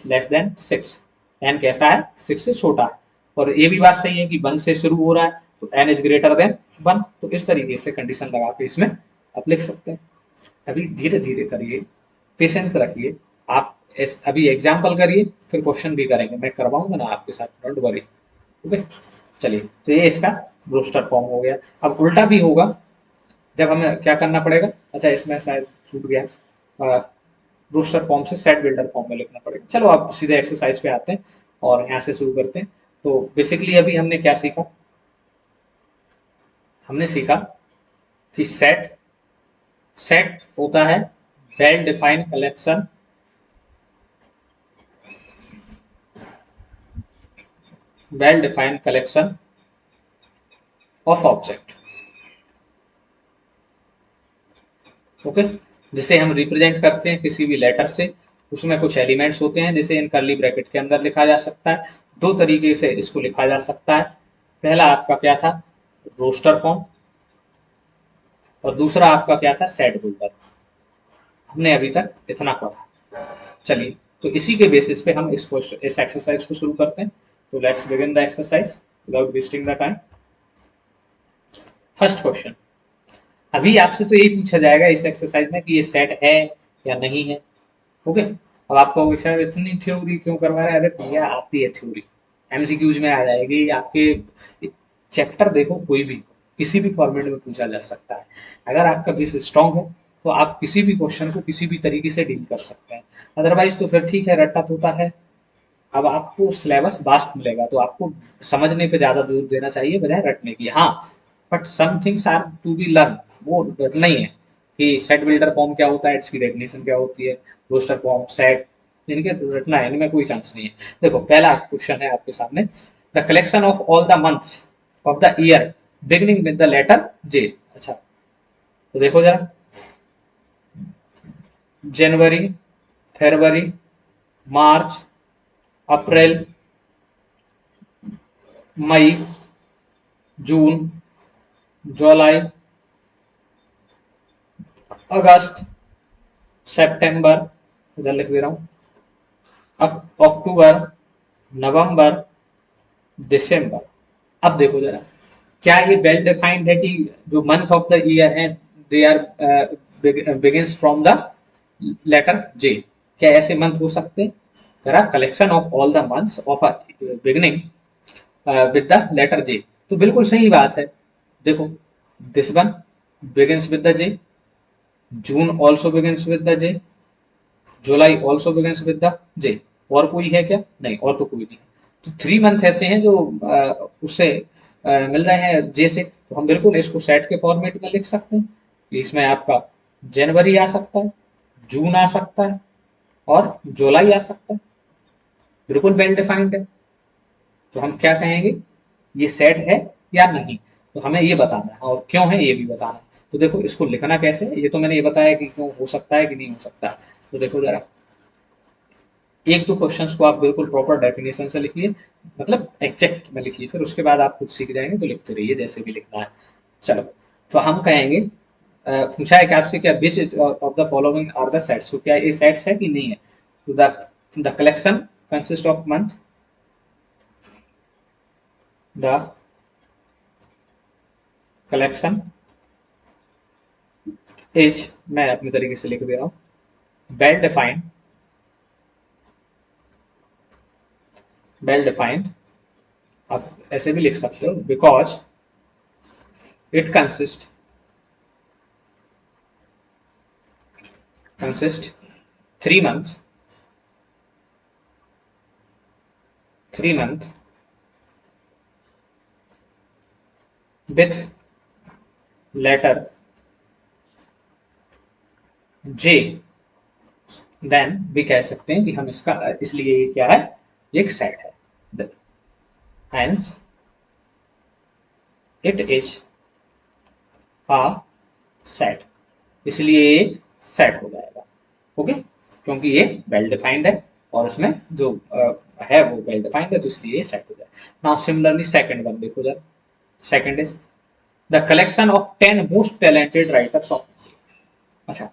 less than 6, n कैसा है 6 से छोटा है। और ये भी बात सही है कि 1 से शुरू हो रहा है, तो n इज ग्रेटर देन 1। तो इस तरीके से कंडीशन लगा के इसमें आप लिख सकते हैं। अभी धीरे धीरे करिए, पेशेंस रखिए, आप अभी एग्जाम्पल करिए, फिर क्वेश्चन भी करेंगे, मैं करवाऊंगा ना आपके साथ, डोंट वरी। ओके, चलिए, तो ये इसका रोस्टर फॉर्म हो गया। अब उल्टा भी होगा, जब हमें क्या करना पड़ेगा, अच्छा इसमें शायद छूट गया, रोस्टर फॉर्म से सेट बिल्डर फॉर्म में लिखना पड़ेगा। चलो अब सीधे एक्सरसाइज पे आते हैं और यहाँ से शुरू करते हैं। तो बेसिकली अभी हमने क्या सीखा, हमने सीखा कि सेट सेट होता है well defined collection well defined collection of object. Okay, जिसे हम रिप्रेजेंट करते हैं किसी भी लेटर से, उसमें कुछ एलिमेंट्स होते हैं जिसे इन कर्ली ब्रैकेट के अंदर लिखा जा सकता है। दो तरीके से इसको लिखा जा सकता है। पहला आपका क्या था, रोस्टर फॉर्म, और दूसरा आपका क्या था, सेट बिल्डर। हमने अभी तक इतना पढ़ा। चलिए, तो इसी के बेसिस पे हम इस एक्सरसाइज को शुरू करते हैं। तो let's begin the exercise without wasting the time. First question, अभी आपसे तो यही पूछा जाएगा इस एक्सरसाइज में कि ये सेट है या नहीं है। ओके, अब आपको विषय इतनी थ्योरी क्यों करवा रहा है, अरे भैया आती है थ्योरी, एमसीक्यूज में आ जाएगी। आपके चैप्टर देखो कोई भी किसी भी फॉर्मेट में पूछा जा सकता है। अगर आपका बेस स्ट्रांग है तो आप किसी भी क्वेश्चन को किसी भी तरीके से डील कर सकते हैं। अदरवाइज तो फिर ठीक है, रट्टा तोता है। अब आपको सिलेबस वास्ट मिलेगा तो आपको समझने पे ज्यादा जोर देना चाहिए बजाय रटने की। हाँ, but some things are to be learn, वो रटना ही है कि सेट बिल्डर फॉर्म क्या होता है, इसकी डेफिनेशन क्या होती है, रोस्टर फॉर्म, सेट, इनके रटना है, इनमें कोई चांस नहीं है। देखो पहला क्वेश्चन है आपके सामने, the collection of all the months of the year beginning with the letter J. अच्छा, तो देखो जरा, जनवरी, फरवरी, मार्च, अप्रैल, मई, जून, जुलाई, अगस्त, सितंबर, इधर लिख दे रहा हूँ, अक्टूबर, नवंबर, दिसंबर। अब देखो जरा, क्या ये वेल डिफाइंड है कि जो मंथ ऑफ द ईयर है they are begins from the letter J? क्या ऐसे मंथ हो सकते हैं? there are collection of all the months of a beginning with the letter J। तो बिल्कुल सही बात है। देखो, this one begins with the J, June also begins with the J, July also begins with the J। और कोई है क्या? नहीं, और तो कोई नहीं है। तो 3 मंथ ऐसे हैं जो उससे मिल रहे हैं जे से, तो हम बिल्कुल इसको सेट के फॉर्मेट में लिख सकते हैं। इसमें आपका जनवरी आ सकता है, जून आ सकता है और जुलाई आ सकता है, बिल्कुल वेल डिफाइंड है। तो हम क्या कहेंगे, ये सेट है या नहीं? तो हमें ये बताना है और क्यों है ये भी बताना है। तो देखो इसको लिखना कैसे है, ये तो मैंने ये बताया कि क्यों हो सकता है कि नहीं हो सकता। तो देखो जरा, एक दो क्वेश्चंस को आप बिल्कुल प्रॉपर डेफिनेशन से लिखिए, मतलब एग्जैक्ट में लिखिए, फिर उसके बाद आप खुद सीख जाएंगे तो लिखते रहिए जैसे भी लिखना है। चलो, तो हम कहेंगे पूछा है कि आपसे क्या which of the following are the sets, तो क्या ये सेट्स है कि नहीं है? तो the collection consist of month, the collection is, मैं अपने तरीके से लिख दे रहा हूं, वेल डिफाइंड, वेल डिफाइंड, आप ऐसे भी लिख सकते हो, because it consist 3 months, 3 month with letter J. Then भी कह सकते हैं कि हम इसका, इसलिए ये क्या है, एक सेट है। Hence it is a set, इसलिए ये सेट हो जाएगा। ओके, क्योंकि ये वेल डिफाइंड है और उसमें जो है वो वेल डिफाइंड है, तो इसलिए ये सेट हो जाएगा। नाउ सिमिलरली सेकंड वन देखो जरा, second is the collection of 10 most talented writers of. अच्छा,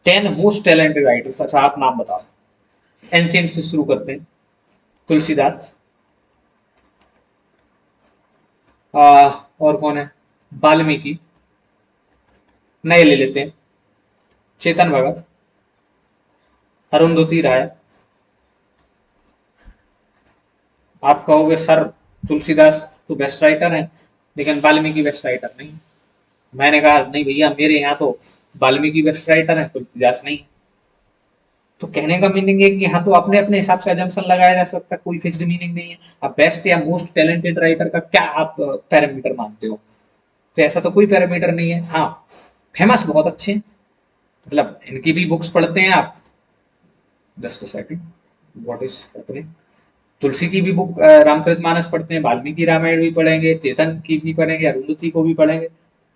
10 मोस्ट टैलेंटेड राइटर्स, अच्छा आप नाम बताओ। एंशियंट से शुरू करते हैं, तुलसीदास, और कौन है, वाल्मीकि, नए ले लेते हैं, चेतन भगत, अरुंधति राय। आप कहोगे सर तुलसीदास तो बेस्ट राइटर है लेकिन वाल्मीकि बेस्ट राइटर नहीं। मैंने कहा नहीं भैया, मेरे यहाँ तो वाल्मीकि बेस्ट राइटर है, तुलसीदास नहीं। तो कहने का मीनिंग है कि हाँ, तो अपने अपने हिसाब से अजम्पशन लगाया जा सकता है, कोई फिक्स्ड मीनिंग नहीं है। अब बेस्ट या मोस्ट टैलेंटेड राइटर का क्या आप पैरामीटर मानते हो? तो ऐसा तो कोई पैरामीटर नहीं है। हाँ, फेमस बहुत अच्छे हैं, मतलब इनकी भी बुक्स पढ़ते हैं आप। Just a second, what is happening. Tulsi की भी बुक रामचरितमानस पढ़ते हैं, वाल्मीकि रामायण भी पढ़ेंगे, चेतन की भी पढ़ेंगे, अरुंधति को भी पढ़ेंगे,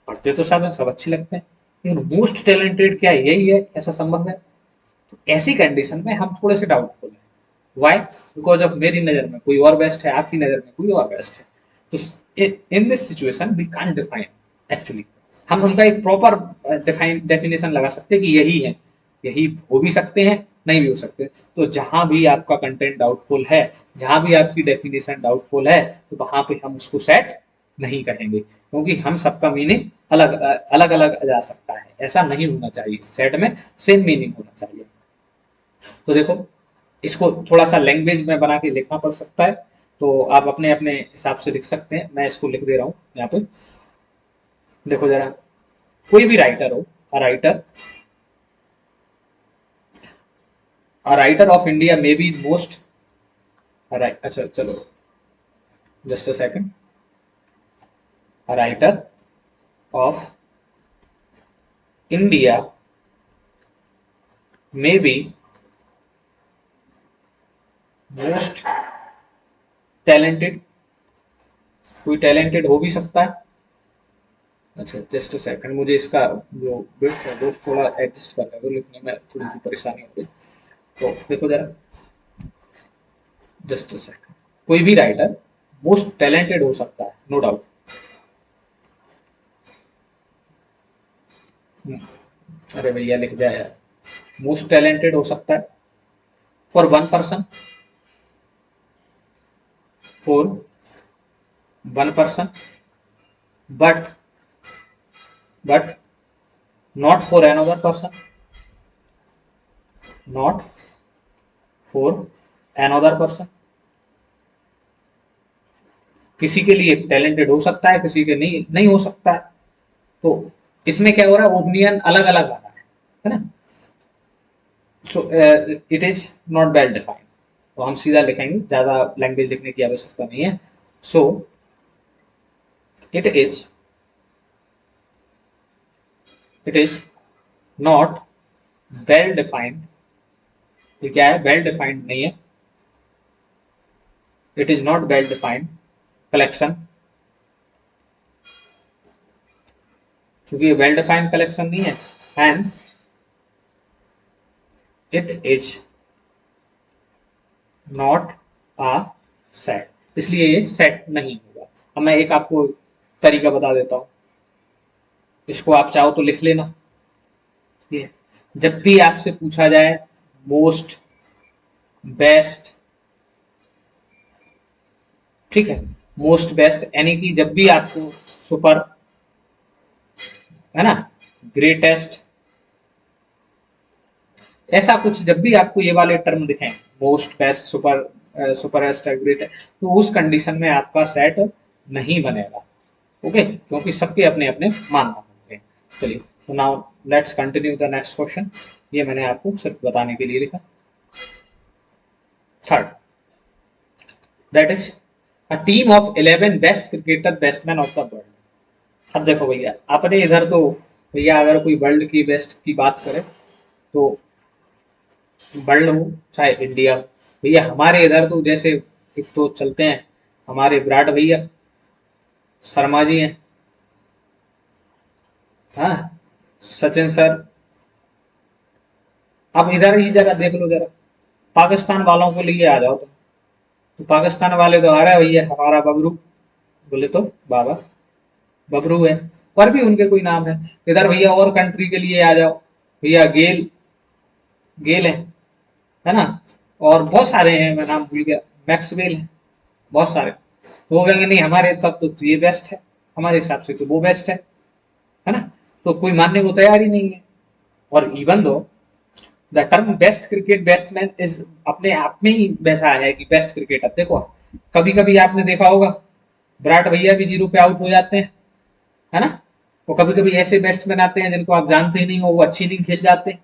पढ़ते तो सब सब अच्छे लगते हैं। लेकिन मोस्ट टैलेंटेड क्या यही है? ऐसा संभव है? तो ऐसी कंडीशन में हम थोड़े से डाउटफुल हैं। वाई? बिकॉज ऑफ मेरी नजर में कोई और बेस्ट है, आपकी नजर में कोई और बेस्ट है। तो in this situation we can't define actually. हम उनका एक प्रॉपर डेफिनेशन लगा सकते हैं कि यही है, यही हो भी सकते हैं, नहीं भी हो सकते। तो जहां भी आपका कंटेंट डाउटफुल है, जहां भी आपकी डेफिनेशन डाउटफुल है, तो वहां पे हम उसको सेट नहीं कहेंगे, क्योंकि हम सबका मीनिंग अलग अलग अलग जा सकता है। ऐसा नहीं होना चाहिए, सेट में सेम मीनिंग होना चाहिए। तो देखो, इसको थोड़ा सा लैंग्वेज में बना के लिखना पड़ सकता है, तो आप अपने अपने हिसाब से लिख सकते हैं। मैं इसको लिख दे रहा हूँ यहाँ पे। देखो जरा, कोई भी राइटर हो, writer writer of India may be most, अच्छा चलो, just a second, writer of India may be most talented, कोई टैलेंटेड हो भी सकता है। अच्छा जस्ट अ सेकंड, मुझे इसका जो विड्थ है वो थोड़ा एडजस्ट करना है, वो लिखने में थोड़ी सी परेशानी हो रही। तो देखो जरा, जस्ट अ सेकंड, कोई भी राइटर मोस्ट टैलेंटेड हो सकता है, नो डाउट। अरे भैया लिख दिया यार, मोस्ट टैलेंटेड हो सकता है for one person, for one person, but but not for another person, not for another person. किसी के लिए टैलेंटेड हो सकता है, किसी के नहीं नहीं हो सकता है। तो इसमें क्या हो रहा है, ओपिनियन अलग अलग आ रहा है ना। सो it is not well defined, तो हम सीधा लिखेंगे, ज्यादा लैंग्वेज लिखने की आवश्यकता नहीं है। So it is, it is not well defined. ये क्या है, वेल डिफाइंड नहीं है। It is not well defined collection, क्योंकि ये वेल डिफाइंड कलेक्शन नहीं है, hence it is not a set, इसलिए ये सेट नहीं होगा। अब मैं एक आपको तरीका बता देता हूं, इसको आप चाहो तो लिख लेना। ये जब भी आपसे पूछा जाए मोस्ट बेस्ट, ठीक है, मोस्ट बेस्ट, यानी कि जब भी आपको सुपर, है ना, ग्रेटेस्ट, ऐसा कुछ जब भी आपको ये वाले टर्म दिखें, मोस्ट बेस्ट, सुपर, सुपरेस्ट, ग्रेट, तो उस कंडीशन में आपका सेट नहीं बनेगा। ओके, क्योंकि सबके अपने अपने मानना होते हैं। चलिए, तो now let's continue the next question. ये मैंने आपको सिर्फ बताने के लिए लिखा। Third, that is a team of 11 best cricketer batsman of the world. अब देखो भैया, अपने इधर तो भैया अगर कोई वर्ल्ड की बेस्ट की बात करे तो वर्ल्ड हो चाहे इंडिया, भैया हमारे इधर तो जैसे एक तो चलते हैं हमारे विराट भैया, शर्मा जी हैं, हाँ, सचिन सर। अब इधर ही जरा देख लो जरा, पाकिस्तान वालों को लिए आ जाओ तुम, तो पाकिस्तान वाले तो आ रहे हैं भैया, हमारा बबरू, बोले तो बाबा बबरू है, और भी उनके कोई नाम है। इधर भैया और कंट्री के लिए आ जाओ, भैया गेल, गेल है ना, और बहुत सारे हैं, मैं नाम भूल गया, मैक्सवेल है, बहुत सारे। तो वो कहेंगे नहीं हमारे तब तो ये बेस्ट है, हमारे हिसाब से तो वो बेस्ट है ना। तो कोई मानने को तैयार ही नहीं है। और even though the term best cricket batsman is अपने आप में ही वैसा है कि बेस्ट क्रिकेटर, देखो कभी कभी आपने देखा होगा विराट भैया भी जीरो पे आउट हो जाते हैं, है ना। वो कभी कभी ऐसे बैट्समैन आते हैं जिनको आप जानते ही नहीं हो, वो अच्छी इनिंग खेल जाते हैं।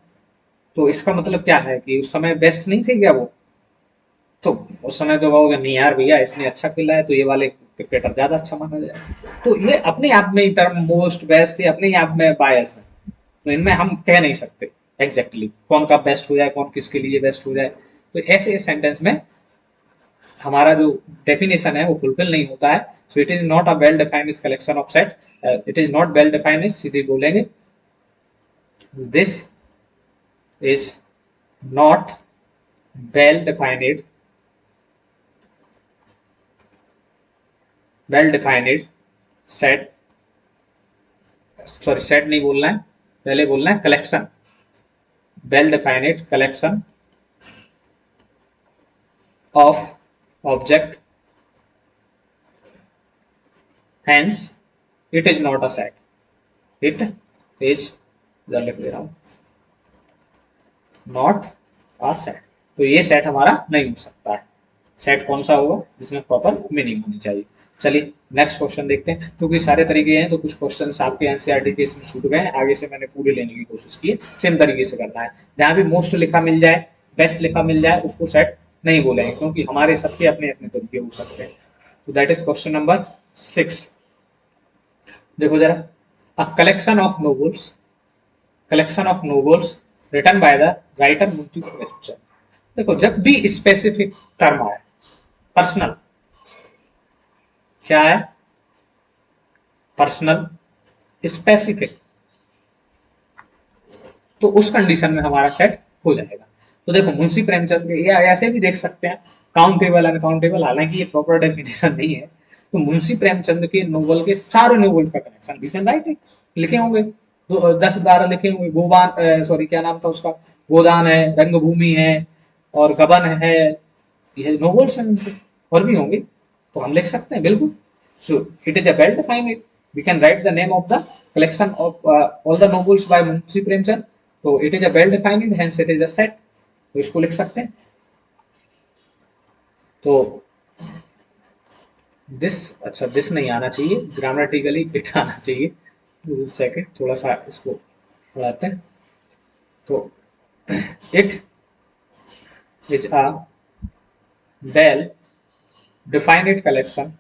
तो इसका मतलब क्या है कि उस समय बेस्ट नहीं थे क्या वो, तो उस समय तो कहोगे नहीं यार भैया इसने अच्छा खेला है तो ये वाले क्रिकेटर ज्यादा अच्छा माना जाए। तो ये अपने आप में ही टर्म मोस्ट बेस्ट ये अपने आप में बायस है, तो इनमें हम कह नहीं सकते एग्जैक्टली कौन का बेस्ट हो जाए, कौन किसके लिए बेस्ट हो जाए। तो ऐसे सेंटेंस में हमारा जो डेफिनेशन है वो फुलफिल नहीं होता है। So it is not a well defined collection of set, it is not well defined, सीधे बोलेंगे this is not well defined, well defined set, sorry set नहीं बोलना है, पहले बोलना है collection, well defined collection of object, hence it is not a set, it is, इधर लिख दे रहा हूं, नॉट अ सेट। तो ये सेट हमारा नहीं हो सकता है। सेट कौन सा होगा? जिसमें प्रॉपर मीनिंग होनी चाहिए। चलिए नेक्स्ट क्वेश्चन देखते हैं, क्योंकि सारे तरीके हैं तो कुछ क्वेश्चन आपके एनसीईआरटी के इसमें छूट गए हैं, आगे से मैंने पूरे लेने की कोशिश की है। सेम तरीके से करना है, जहां भी मोस्ट लिखा मिल जाए, बेस्ट लिखा मिल जाए, उसको सेट नहीं बोलेंगे, क्योंकि हमारे सबके अपने अपने तरीके हो सकते हैं। तो दैट इज क्वेश्चन नंबर 6। देखो जरा, a collection of novels written by the writer Munshi Premchand. देखो, जब भी स्पेसिफिक टर्म आए, पर्सनल, क्या है? पर्सनल, स्पेसिफिक, तो उस कंडीशन में हमारा सेट हो जाएगा। तो देखो, मुंशी प्रेमचंद के, या ऐसे भी देख सकते हैं, काउंटेबल अनकाउंटेबल, हालांकि ये प्रॉपर डेफिनेशन नहीं है। तो मुंशी प्रेमचंद के नोवेल के सारे नोवेल का कनेक्शन वी कैन राइट, लिखे होंगे, 10-12 लिखे होंगे। गोबान, सॉरी क्या नाम था उसका, गोदान है, रंगभूमि है, और गबन है, ये नोवेल्स हैं उनके, और भी होंगे, तो हम लिख सकते हैं बिल्कुल। So it is a well defined, we can write the name of the collection of all the novels by Munshi Premchand. तो it is a well defined, hence it is a set, तो इसको लिख सकते हैं। तो दिस, अच्छा दिस नहीं आना चाहिए, ग्रामेटिकली इट आना चाहिए। सेकंड, थोड़ा सा इसको बढ़ाते हैं। तो it is a well defined collection,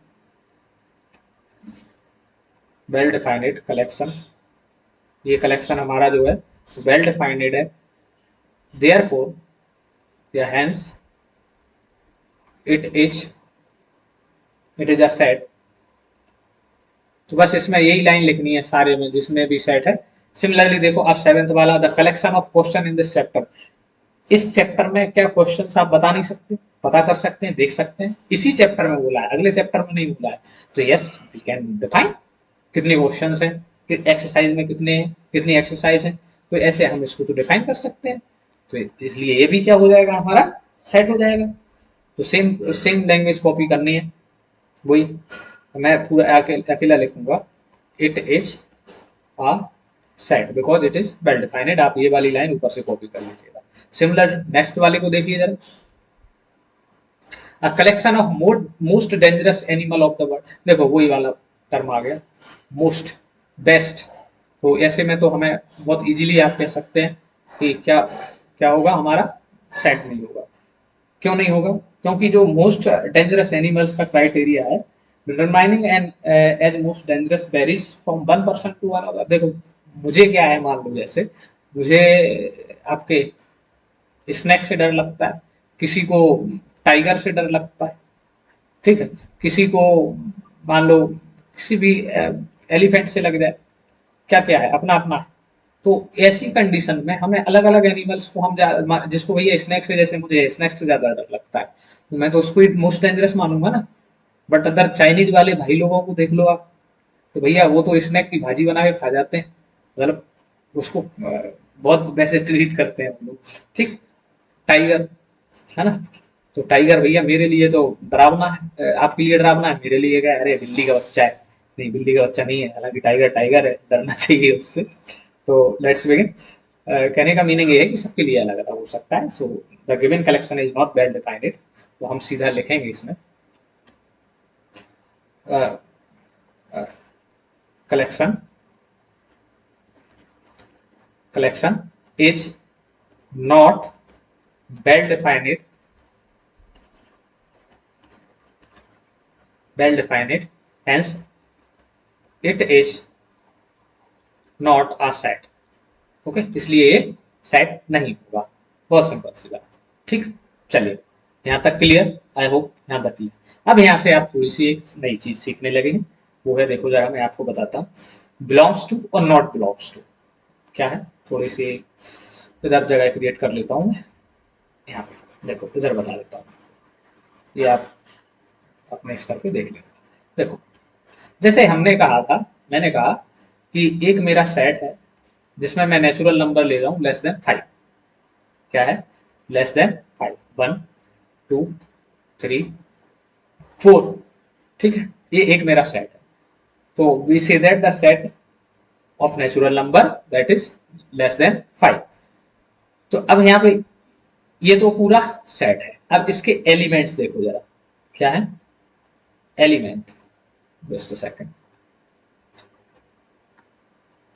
well defined collection, ये कलेक्शन हमारा जो है वेल डिफाइंड है, देयरफॉर या hence it is a set. तो बस इसमें यही लाइन लिखनी है सारे में जिसमें भी सेट है। सिमिलरली देखो, आप 7th वाला, the collection of question in this chapter, इस चैप्टर में क्या क्वेश्चन आप बता नहीं सकते, पता कर सकते हैं, देख सकते हैं, इसी चैप्टर में बोला है, अगले चैप्टर में नहीं बोला है। तो यस, वी कैन डिफाइन कितने क्वेश्चन हैं, एक्सरसाइज में कितने हैं, कितनी एक्सरसाइज है, तो ऐसे हम इसको तो डिफाइन कर सकते हैं। तो इसलिए ये भी क्या हो जाएगा, हमारा सेट हो जाएगा। तो सेम सेम लैंग्वेज कॉपी करनी है, वही मैं पूरा अकेला लिखूंगा, it is a set because it is well defined. आप ये वाली लाइन ऊपर से कॉपी कर लीजिएगा। सिमिलर नेक्स्ट वाले को देखिए जरा, a collection of most dangerous animal of the world. देखो वही वाला टर्म आ गया, मोस्ट, बेस्ट। तो ऐसे में तो हमें बहुत इजीली आप कह सकते हैं कि क्या क्या होगा, हमारा सेट नहीं होगा। क्यों नहीं होगा? क्योंकि जो मोस्ट डेंजरस एनिमल्स का क्राइटेरिया है, determining and as most dangerous varies from one person to another. देखो, मुझे क्या है, मान लो जैसे मुझे आपके स्नैक से डर लगता है, किसी को टाइगर से डर लगता है, ठीक है, किसी को मान लो किसी भी एलिफेंट से लग जाए, क्या क्या है, अपना अपना। तो ऐसी कंडीशन में हमें अलग अलग एनिमल्स को हम जिसको भैया स्नैक से, जैसे मुझे स्नैक से ज्यादा डर लगता है, तो मैं तो उसको मोस्ट डेंजरस मानूंगा ना। बट अदर चाइनीज वाले भाई लोगों को देख लो आप, तो भैया वो तो स्नैक की भाजी बना के खा जाते हैं, मतलब उसको बहुत वैसे ट्रीट करते हैं हम लोग, ठीक। टाइगर, है ना, तो टाइगर भैया मेरे लिए तो डरावना है, आपके लिए डरावना है, मेरे लिए क्या है, अरे बिल्ली का बच्चा है। नहीं, बिल्ली का बच्चा नहीं है, हालांकि टाइगर टाइगर है, डरना चाहिए उससे। तो लेट्स बिगिन। कहने का मीनिंग ये है कि सबके लिए अलग अलग हो सकता है। So the given collection is not well defined, तो हम सीधा लिखेंगे इसमें, collection collection is not well defined, well defined, hence it is not a set। Okay, इसलिए ये सेट नहीं होगा, बहुत सिंपल सी बात, ठीक। चलिए, यहाँ तक क्लियर, आई होप यहाँ तक क्लियर। अब यहाँ से आप थोड़ी सी एक नई चीज सीखने लगे हैं, वो है, देखो जरा मैं आपको बताता हूँ, बिलोंग्स टू और नॉट बिलोंग्स टू क्या है। थोड़ी सी इधर जगह क्रिएट कर लेता हूँ मैं, यहाँ पे देखो, इधर बता देता हूँ, ये आप अपने स्तर पे देख लेना। देखो, जैसे हमने कहा था, मैंने कहा कि एक मेरा सेट है जिसमें मैं नेचुरल नंबर ले रहा हूँ लेस देन 5। क्या है? लेस देन 5, 1 2 3 4, ठीक है, ये एक मेरा सेट है। तो we say that the set of natural number that is less than 5। तो अब यहाँ पे ये तो पूरा सेट है। अब इसके एलिमेंट्स देखो जरा, क्या है element, just a second,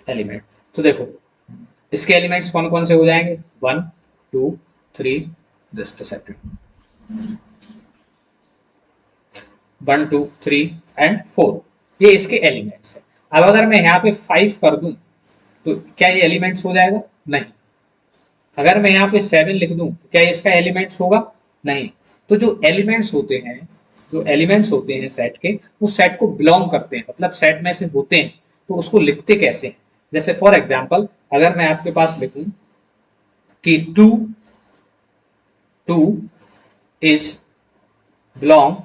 element. तो देखो इसके एलिमेंट्स कौन कौन से हो जाएंगे, 1 2 3, जस्ट अ सेकंड, 1 2 3 एंड 4, ये इसके एलिमेंट्स है। अब अगर मैं यहाँ पे 5 कर दूं तो क्या ये एलिमेंट्स हो जाएगा, नहीं। अगर मैं यहाँ पे 7 लिख दूं तो क्या इसका एलिमेंट्स होगा, नहीं। तो जो एलिमेंट्स होते हैं, जो एलिमेंट्स होते हैं सेट के, वो सेट को बिलोंग करते हैं, मतलब सेट में से होते हैं। तो उसको लिखते कैसे हैं, जैसे फॉर एग्जाम्पल अगर मैं आपके पास लिखूं कि two is belong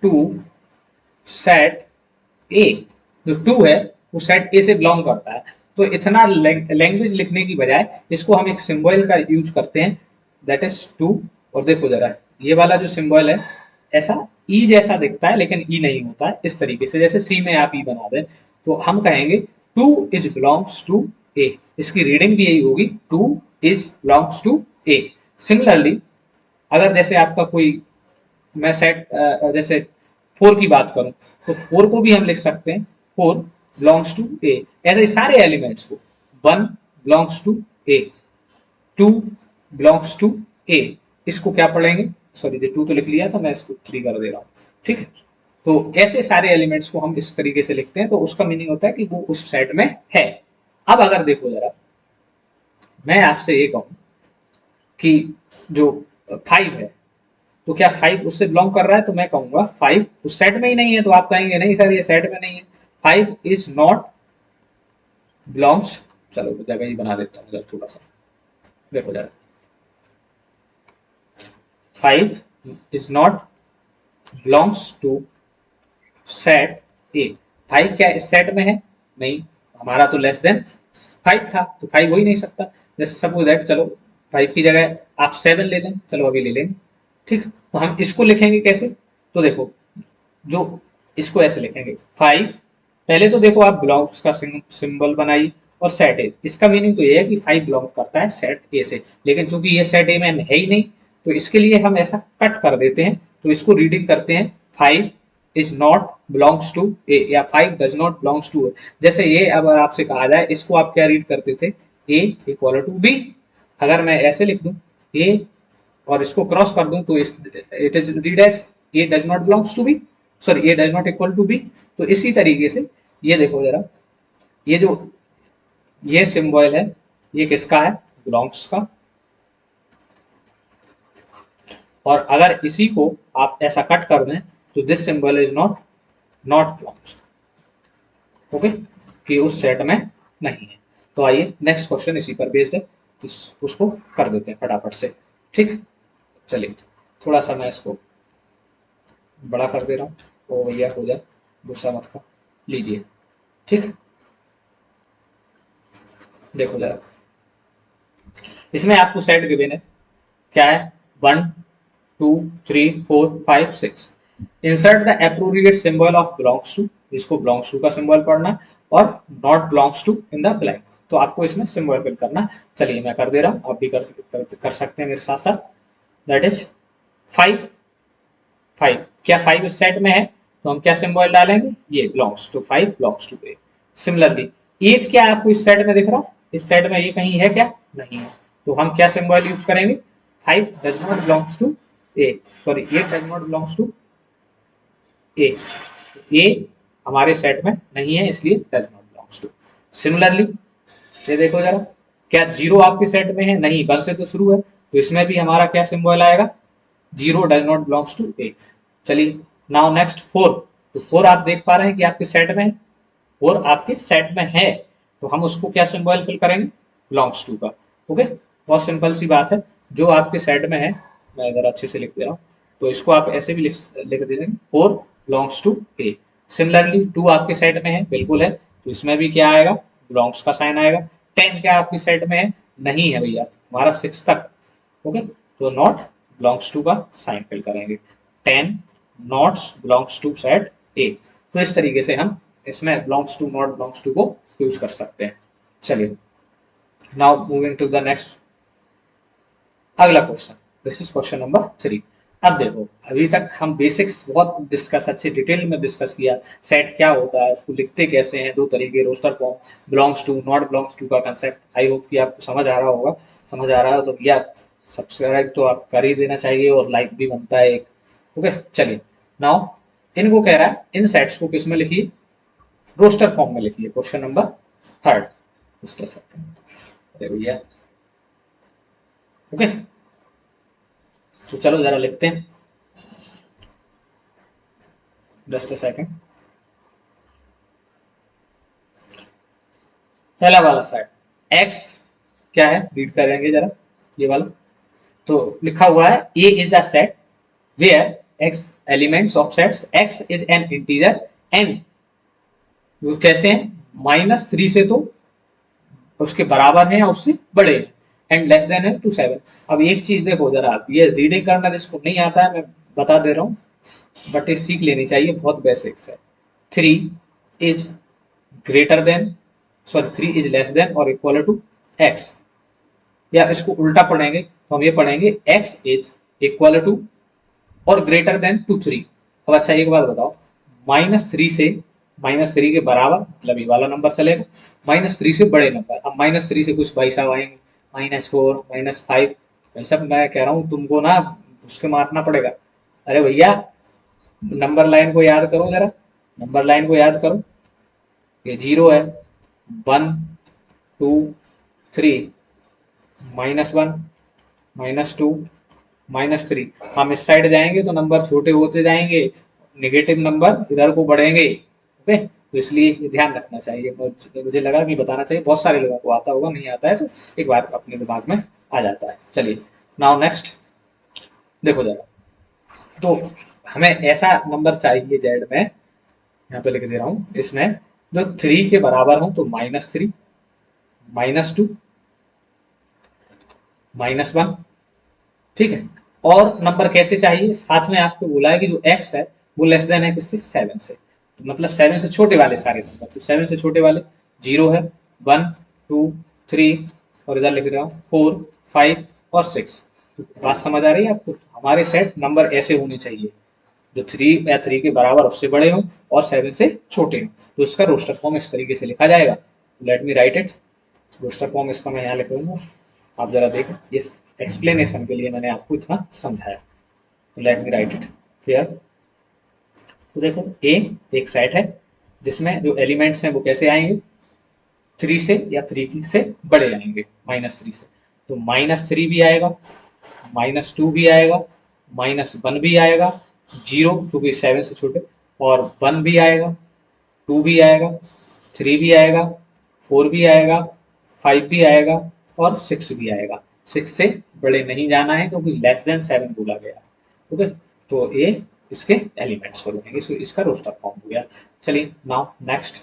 to set A, जो टू है वो सेट ए से बिलोंग करता है। तो इतना लैंग्वेज लिखने की बजाय इसको हम एक सिंबल का यूज करते हैं, दैट इज टू। और देखो जरा ये वाला जो सिंबल है, ऐसा ई जैसा दिखता है लेकिन ई नहीं होता है, इस तरीके से जैसे सी में आप ई बना दें। तो हम कहेंगे two is belongs to A, इसकी रीडिंग भी यही होगी, two is belongs to A. Similarly अगर जैसे आपका कोई, मैं सेट जैसे 4 की बात करूं तो 4 को भी हम लिख सकते हैं 4 बिलोंग्स टू ए। ऐसे ही सारे एलिमेंट्स को, 1 belongs to A, 2 belongs to A, इसको क्या पढ़ेंगे, सॉरी ये 2 तो लिख लिया था, मैं इसको 3 कर दे रहा हूँ, ठीक है। तो ऐसे सारे एलिमेंट्स को हम इस तरीके से लिखते हैं, तो उसका मीनिंग होता है कि वो उस सेट में है। अब अगर देखो जरा, मैं आपसे ये कहूं कि जो 5 है, तो क्या 5 उससे बिलोंग कर रहा है, तो मैं कहूंगा 5 उस सेट में ही नहीं है, तो आप कहेंगे नहीं सर ये सेट में नहीं है, 5 इज नॉट बिलोंग्स, चलो जगह ही बना देता हूँ थोड़ा सा, देखो जरा 5 is not belongs to set A. 5 क्या इस सेट में है, नहीं, हमारा तो लेस देन 5 था, तो 5 हो ही नहीं सकता। जैसे सपोज दैट, चलो 5 की जगह आप 7 ले लें, चलो अभी ले लेंगे, ठीक। तो हम इसको लिखेंगे कैसे, तो देखो जो इसको ऐसे लिखेंगे 5, पहले तो देखो आप बिलोंग्स का सिंबल बनाइए और सेट ए, इसका मीनिंग तो ये है कि 5 बिलोंग करता है सेट ए से, लेकिन चूंकि ये सेट ए में है ही नहीं, तो इसके लिए हम ऐसा कट कर देते हैं। तो इसको रीडिंग करते हैं 5 इज नॉट बिलोंग्स टू ए, या 5 डज नॉट बिलोंग्स टू ए। जैसे ये अगर आपसे कहा जाए, इसको आप क्या रीड करते थे, ए इक्वल टू बी। अगर मैं ऐसे लिख दूं ए और इसको क्रॉस कर दूं तो it is read as A does not belongs to B, sorry A does not equal to B. तो इसी तरीके से ये देखो जरा, ये जो ये सिंबल है, ये किसका है, बिलोंग्स का। और अगर इसी को आप ऐसा कट कर दें तो this symbol is not not belongs, okay, कि उस सेट में नहीं है। तो आइए नेक्स्ट क्वेश्चन इसी पर बेस्ड है, तो उसको कर देते हैं फटाफट से, ठीक। चलिए थोड़ा सा मैं इसको बड़ा कर दे रहा हूँ, तो भैया हो जाए, गुस्सा मत खा लीजिए, ठीक। देखो जरा इसमें आपको सेट गिवन है, क्या है, 1 2 3 4 5 6, insert the appropriate symbol of belongs to, इसको बिलोंग्स टू का सिंबल पढ़ना, और not belongs to in the blank. तो आपको इसमें सिंबल फिल करना, चलिए मैं कर दे रहा हूँ, आप भी कर सकते हैं मेरे साथ साथ। दैट इज 5, 5 क्या 5 इस सेट में है, तो हम क्या सिंबल डालेंगे, ये belongs to, 5 belongs to A. Similarly 8 क्या आपको इस सेट में दिख रहा, इस सेट में ये कहीं है क्या, नहीं है, तो हम क्या सिंबल यूज करेंगे, 5 does not belongs to A, sorry 8 does not belongs to A, A हमारे सेट में नहीं है इसलिए does not belongs to. Similarly ये देखो जरा, क्या 0 आपके सेट में है, नहीं, 1 से तो शुरू है, तो इसमें भी हमारा क्या सिंबल आएगा, 0 डज नॉट बिलोंग्स टू ए। चलिए नाउ नेक्स्ट 4, तो 4 आप देख पा रहे हैं कि आपके सेट में है, 4 आपके सेट में है, तो हम उसको क्या सिंबल फिल करेंगे, बिलोंग्स टू का, ओके। बहुत सिंपल सी बात है, जो आपके सेट में है, मैं इधर अच्छे से लिख दे रहा हूँ, तो इसको आप ऐसे भी लिख दे देंगे 4 बिलोंग्स टू ए। सिमिलरली 2 आपके सेट में है, बिल्कुल है, तो इसमें भी क्या आएगा, बिलोंग्स का साइन आएगा। 10 क्या आपके सेट में है, नहीं है भैया, हमारा 6 तक, ओके, तो नॉट बिलोंग्स टू का साइन फिल करेंगे, 10 nots belongs to set A. तो इस तरीके से हम इसमें belongs to not belongs to को यूज कर सकते हैं। चलिए now moving to the next, अगला question, this is question number 3। अब देखो, अभी तक हम बेसिक्स बहुत डिस्कस, अच्छे डिटेल में डिस्कस किया। सेट क्या होता है, उसको लिखते कैसे हैं, दो तरीके, roster form, belongs to, not belongs to का कंसेप्ट। आई होप कि आपको समझ आ रहा होगा। समझ आ रहा है तो भैया सब्सक्राइब तो आप कर ही देना चाहिए, और लाइक भी बनता है एक। ओके, चलिए। नाउ इनको कह रहा है इन सेट्स को किस में लिखिए, रोस्टर फॉर्म में लिखिए। Question number 3, just a second, अरे भैया। ओके, तो चलो जरा लिखते हैं, जस्ट अ सेकंड। पहला वाला सेट एक्स क्या है, रीड करेंगे जरा ये वाला। तो लिखा हुआ है A is the set where X elements of sets X is an integer and, वो कैसे हैं, -3 से तो उसके बराबर है या उससे बड़े हैं, एंड लेस देन है टू 7। अब एक चीज देखो जरा, आप ये रीडिंग करना जिसको नहीं आता है, मैं बता दे रहा हूँ, बट ये सीख लेनी चाहिए, बहुत बेसिक्स है। 3 is greater then, sorry 3 is less than और इक्वल टू एक्स, या इसको उल्टा पढ़ेंगे तो हम ये पढ़ेंगे एक्स इज इक्वल टू और ग्रेटर देन टू 3। अब अच्छा एक बात बताओ, -3 से, -3 के बराबर मतलब ये वाला नंबर चलेगा, -3 से बड़े नंबर। अब -3 से कुछ भाई साहब आएंगे, -4, -5, भाई साहब मैं कह रहा हूँ तुमको ना उसके मारना पड़ेगा। अरे भैया नंबर लाइन को याद करो जरा, नंबर लाइन को याद करो। ये 0 है, 1, 2, 3, -1, -2, -3। हम इस साइड जाएंगे तो नंबर छोटे होते जाएंगे, नेगेटिव नंबर इधर को बढ़ेंगे। ओके, तो इसलिए ये ध्यान रखना चाहिए, मुझे लगा कि बताना चाहिए, बहुत सारे लोगों को आता होगा, नहीं आता है तो एक बार अपने दिमाग में आ जाता है। चलिए, नाउ नेक्स्ट देखो जरा, तो हमें ऐसा नंबर चाहिए जेड में, यहाँ पे लिख दे रहा हूँ इसमें, जो 3 के बराबर हो, तो -3, -2, -1, ठीक है। और नंबर कैसे चाहिए, साथ में आपको बोला है कि जो एक्स है वो लेस देन है किससे, 7 से, तो मतलब 7 से छोटे वाले सारे नंबर, तो 7 से छोटे वाले 0 है, 1, 2, 3, और इधर लिख रहा हूँ 4, 5 और 6। तो बात समझ आ रही है आपको, हमारे सेट नंबर ऐसे होने चाहिए, जो 3 या 3 के बराबर उससे बड़े हों और 7 से छोटे हों, तो इसका रोस्टर फॉर्म इस तरीके से लिखा जाएगा। Let me write it, roster form इसका मैं यहाँ लिख लूंगा, आप जरा देखें, इस एक्सप्लेनेशन के लिए मैंने आपको इतना समझाया। Late me write it here. तो देखो ए एक सेट है जिसमें जो एलिमेंट्स हैं वो कैसे आएंगे, 3 से या 3 से बड़े आएंगे, -3 से, तो -3 भी आएगा, -2 भी आएगा, -1 भी आएगा, 0 चूंकि 7 से छोटे, और 1 भी आएगा, 2 भी आएगा, 3 भी आएगा, 4 भी आएगा, 5 भी आएगा, और 6 भी आएगा। 6 से बड़े नहीं जाना है क्योंकि लेस देन 7 बोला गया है। ओके, तो ये इसके एलिमेंट्स हो जाएंगे, so इसका रोस्टर फॉर्म हो गया। चलिए, नाउ नेक्स्ट,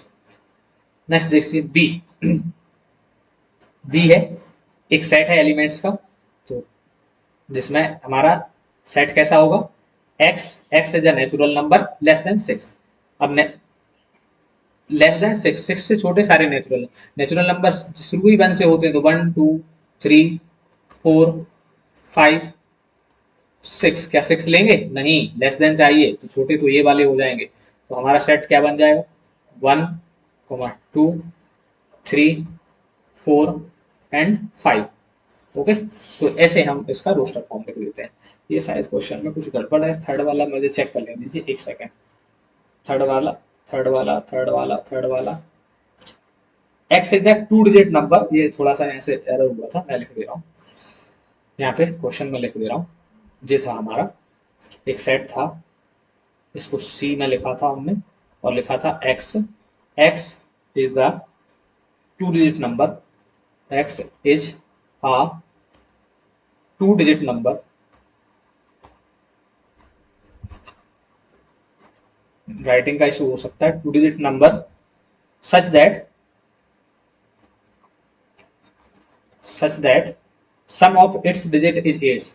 नेक्स्ट देखिए बी। बी है एक सेट है एलिमेंट्स का, तो जिसमें हमारा सेट कैसा होगा, x, x is a natural number less than 6। अब लेस देन 6, 6 से छोटे सारे नेचुरल, नेचुरल नंबर शुरू ही 1 से होते हैं, तो 1, 2, 3, 4, 5, 6, क्या 6 लेंगे, नहीं, लेस देन चाहिए, तो छोटे तो ये वाले हो जाएंगे। तो हमारा सेट क्या बन जाएगा, 1, 2, 3, 4 एंड 5। ओके, तो ऐसे हम इसका रोस्टर फॉर्म लिख लेते हैं। ये शायद क्वेश्चन में कुछ गड़बड़ है, थर्ड वाला मुझे चेक कर लेने दीजिए, एक सेकेंड। थर्ड वाला, थर्ड वाला, थर्ड वाला, थर्ड वाला, एक्स एग्जैक्ट 2 डिजिट नंबर, ये थोड़ा सा यहाँ से एरर हुआ था, मैं लिख दे रहा हूँ यहाँ पे, क्वेश्चन में लिख दे रहा हूँ। ये था हमारा एक सेट था, इसको सी में लिखा था हमने, और लिखा था x, x is the 2 digit number, x is a 2 digit number, writing का इशू हो सकता है, 2 digit number such that, such that sum of its digit is 8,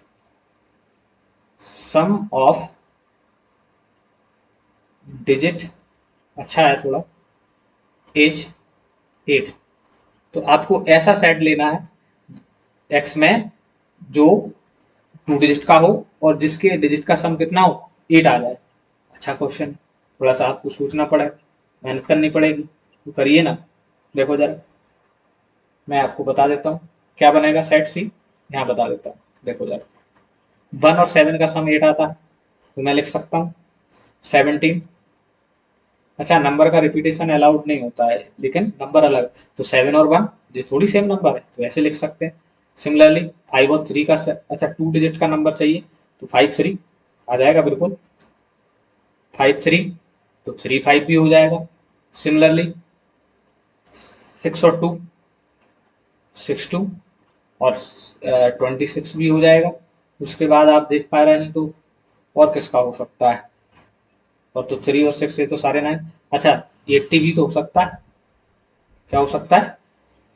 sum of digit, अच्छा है थोड़ा, is 8, तो आपको ऐसा सेट लेना है एक्स में जो 2 डिजिट का हो और जिसके डिजिट का सम कितना हो 8 आ जाए। अच्छा क्वेश्चन, थोड़ा सा आपको सोचना पड़ेगा, मेहनत करनी पड़ेगी, तो करिए ना। देखो जरा, मैं आपको बता देता हूँ क्या बनेगा सेट सी, यहाँ बता देता हूँ। देखो जरा, 1 और 7 का सम 8 आता है, तो मैं लिख सकता हूँ 17। अच्छा, नंबर का रिपीटेशन अलाउड नहीं होता है, लेकिन नंबर अलग, तो 7 और 1 ये थोड़ी सेम नंबर है, तो ऐसे लिख सकते हैं। सिमिलरली 5 और 3 का अच्छा 2 डिजिट का नंबर चाहिए, तो 5 3 आ जाएगा बिल्कुल, 5 3, तो 3 5 भी हो जाएगा। सिमिलरली 6 और 2, 6 2, और 26 भी हो जाएगा। उसके बाद आप देख पा रहे हैं तो और किसका हो सकता है, और तो 3 और 6 ये तो सारे 9। अच्छा, 80 भी तो हो सकता है, क्या हो सकता है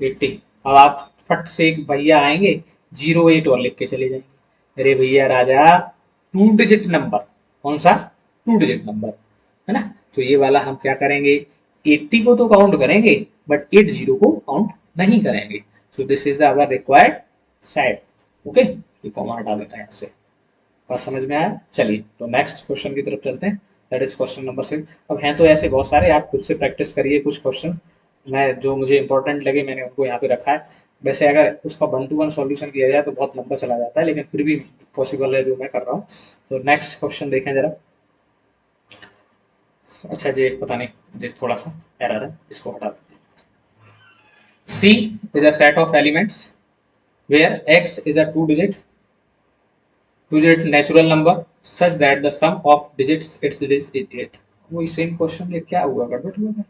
80। अब आप फट से एक भैया आएंगे 08 और लिख के चले जाएंगे, अरे भैया राजा 2 डिजिट नंबर, कौन सा 2 डिजिट नंबर, है ना। तो ये वाला हम क्या करेंगे, 80 को तो काउंट करेंगे बट 80 को काउंट नहीं करेंगे। So this is the our required set. Okay, ये कॉमा हटा देना है यहाँ से। बात समझ में आया, चलिए तो नेक्स्ट क्वेश्चन की तरफ चलते हैं, दैट इज क्वेश्चन नंबर 6। अब हैं तो ऐसे बहुत सारे, आप खुद से प्रैक्टिस करिए कुछ क्वेश्चन, मैं जो मुझे इंपॉर्टेंट लगे मैंने उनको यहाँ पे रखा है। वैसे अगर उसका 1 to 1 सॉल्यूशन किया जाए तो बहुत लंबा चला जाता है, लेकिन फिर भी पॉसिबल है जो मैं कर रहा हूँ। तो नेक्स्ट क्वेश्चन देखें जरा। अच्छा जी, पता नहीं जी थोड़ा सा एरर है, इसको हटा दें। C is a set of elements where X is a two digit natural number such that the sum of digits its is 8। वही सेम क्वेश्चन, ये क्या हुआ, गड़बड़ हुआ क्या?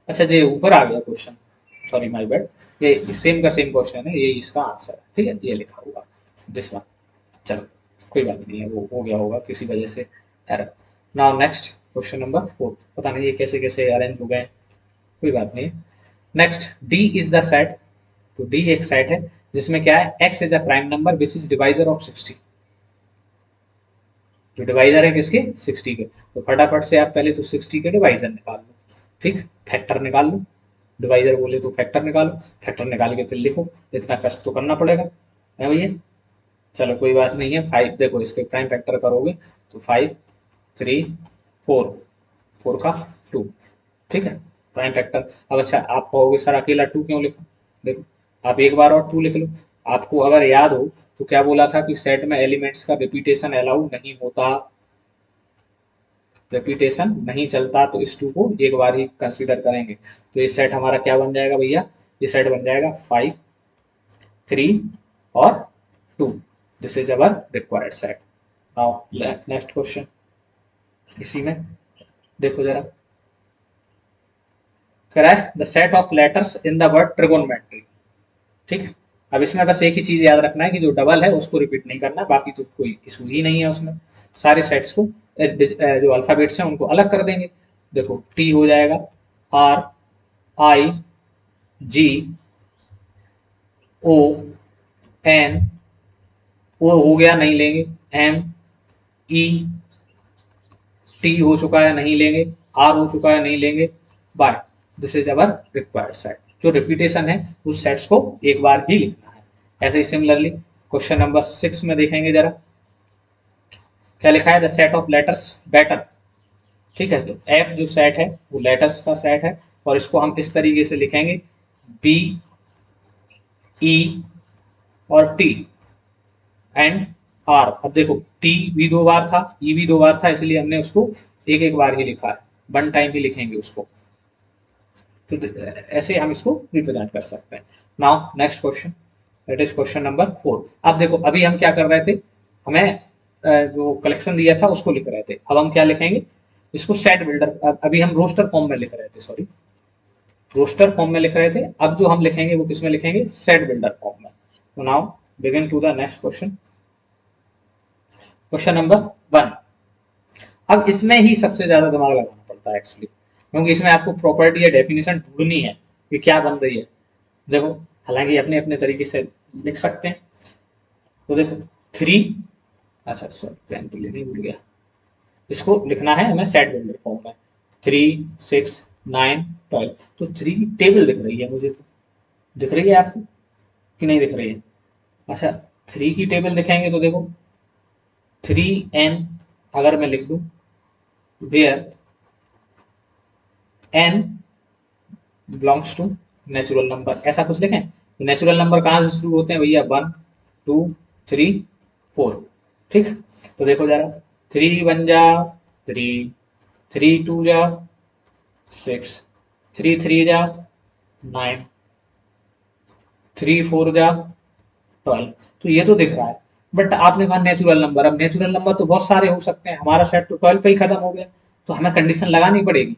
अच्छा जी, ऊपर आ गया क्वेश्चन, सॉरी माय बैड। ये सेम का सेम क्वेश्चन है, ये इसका आंसर है, ठीक है, ये लिखा हुआ दिस वन। चलो कोई बात नहीं है, वो हो गया होगा किसी वजह से error. Now next question number 4, पता नहीं ये कैसे कैसे अरेंज हो गए, कोई बात नहीं। Next, D is the set, तो डी एक सेट है जिसमें क्या है, X is a prime number which is divisor of 60। जो डिवाइजर है किसके, 60 के, तो फटाफट से आप पहले तो 60 के डिवाइजर निकाल लो, ठीक, फैक्टर निकाल लो, डिवाइजर बोले तो फैक्टर निकालो, फैक्टर निकाल के फिर लिखो, इतना कष्ट तो करना पड़ेगा है भैया। चलो कोई बात नहीं है, 5 देखो इसके प्राइम फैक्टर करोगे तो 5 3 4, 4 का 2, ठीक है, प्राइम फैक्टर। अब अच्छा आप कहोगे सर अकेला 2 क्यों लिखा, देखो आप एक बार और 2 लिख लो। आपको अगर याद हो तो क्या बोला था कि सेट में एलिमेंट्स का रिपीटेशन अलाउ नहीं होता, रिपीटेशन नहीं चलता, तो इस 2 को एक बार ही कंसीडर करेंगे। तो ये सेट हमारा क्या बन जाएगा भैया, ये सेट बन जाएगा 5 3 और 2। This is our required set. Now next question, इसी में देखो जरा, कह रहा है the set of letters in the word trigonometry, ठीक है। अब इसमें बस एक ही चीज याद रखना है कि जो डबल है उसको रिपीट नहीं करना, बाकी तो कोई इशू ही नहीं है उसमें। सारे सेट्स को जो अल्फाबेट्स हैं उनको अलग कर देंगे। देखो टी हो जाएगा are I ji O N, ओ हो गया नहीं लेंगे, एम ई टी हो चुका है नहीं लेंगे, आर हो चुका है नहीं लेंगे, by. This is our required set. जो रिपीटेशन है उस सेट्स को एक बार ही लिखना है। ऐसे ही सिमिलरली क्वेश्चन नंबर 6 में देखेंगे जरा, क्या लिखा है, the set of letters better, ठीक है। तो एफ जो सेट है वो लेटर्स का सेट है, और इसको हम इस तरीके से लिखेंगे बी ई और टी एंड आर। अब देखो टी भी 2 बार था, ई भी 2 बार था, इसलिए हमने उसको एक एक बार ही लिखा है, 1 टाइम ही लिखेंगे उसको। तो ऐसे हम इसको रिप्रेजेंट कर सकते हैं। Now next question, that is question number 4। अब देखो अभी हम क्या कर रहे थे, हमें जो कलेक्शन दिया था उसको लिख रहे थे, अब हम क्या लिखेंगे, इसको सेट बिल्डर, अभी हम रोस्टर फॉर्म में लिख रहे थे, सॉरी रोस्टर फॉर्म में लिख रहे थे, अब जो हम लिखेंगे वो किस में लिखेंगे, सेट बिल्डर फॉर्म में। तो now begin to the next question, question number 1। अब इसमें ही सबसे ज्यादा दिमाग लगाना पड़ता है एक्चुअली, क्योंकि इसमें आपको प्रॉपर्टी या डेफिनेशन ढूंढनी है कि क्या बन रही है। देखो हालांकि अपने अपने तरीके से लिख सकते हैं, तो देखो 3, अच्छा सॉरी पेन तो लेने भूल गया, इसको लिखना है हमें सेट बिल्डर फॉर्म में, 3 6 9 12, तो 3 टेबल दिख रही है मुझे तो, दिख रही है आपको कि नहीं दिख रही है? अच्छा, थ्री की टेबल दिखाएंगे तो देखो, थ्री एन अगर मैं लिख दूं, where N belongs to natural number, ऐसा कुछ लिखें तो नेचुरल नंबर कहाँ से शुरू होते हैं भैया? One, two, three, four. ठीक, तो देखो जरा, थ्री वन जा थ्री, थ्री टू जा सिक्स, थ्री थ्री जा नाइन, थ्री फोर जा 12। तो ये तो दिख रहा है, बट आपने कहा नेचुरल नंबर, अब नेचुरल नंबर तो बहुत सारे हो सकते हैं, हमारा सेट तो 12 पे ही खत्म हो गया, तो हमें कंडीशन लगानी पड़ेगी,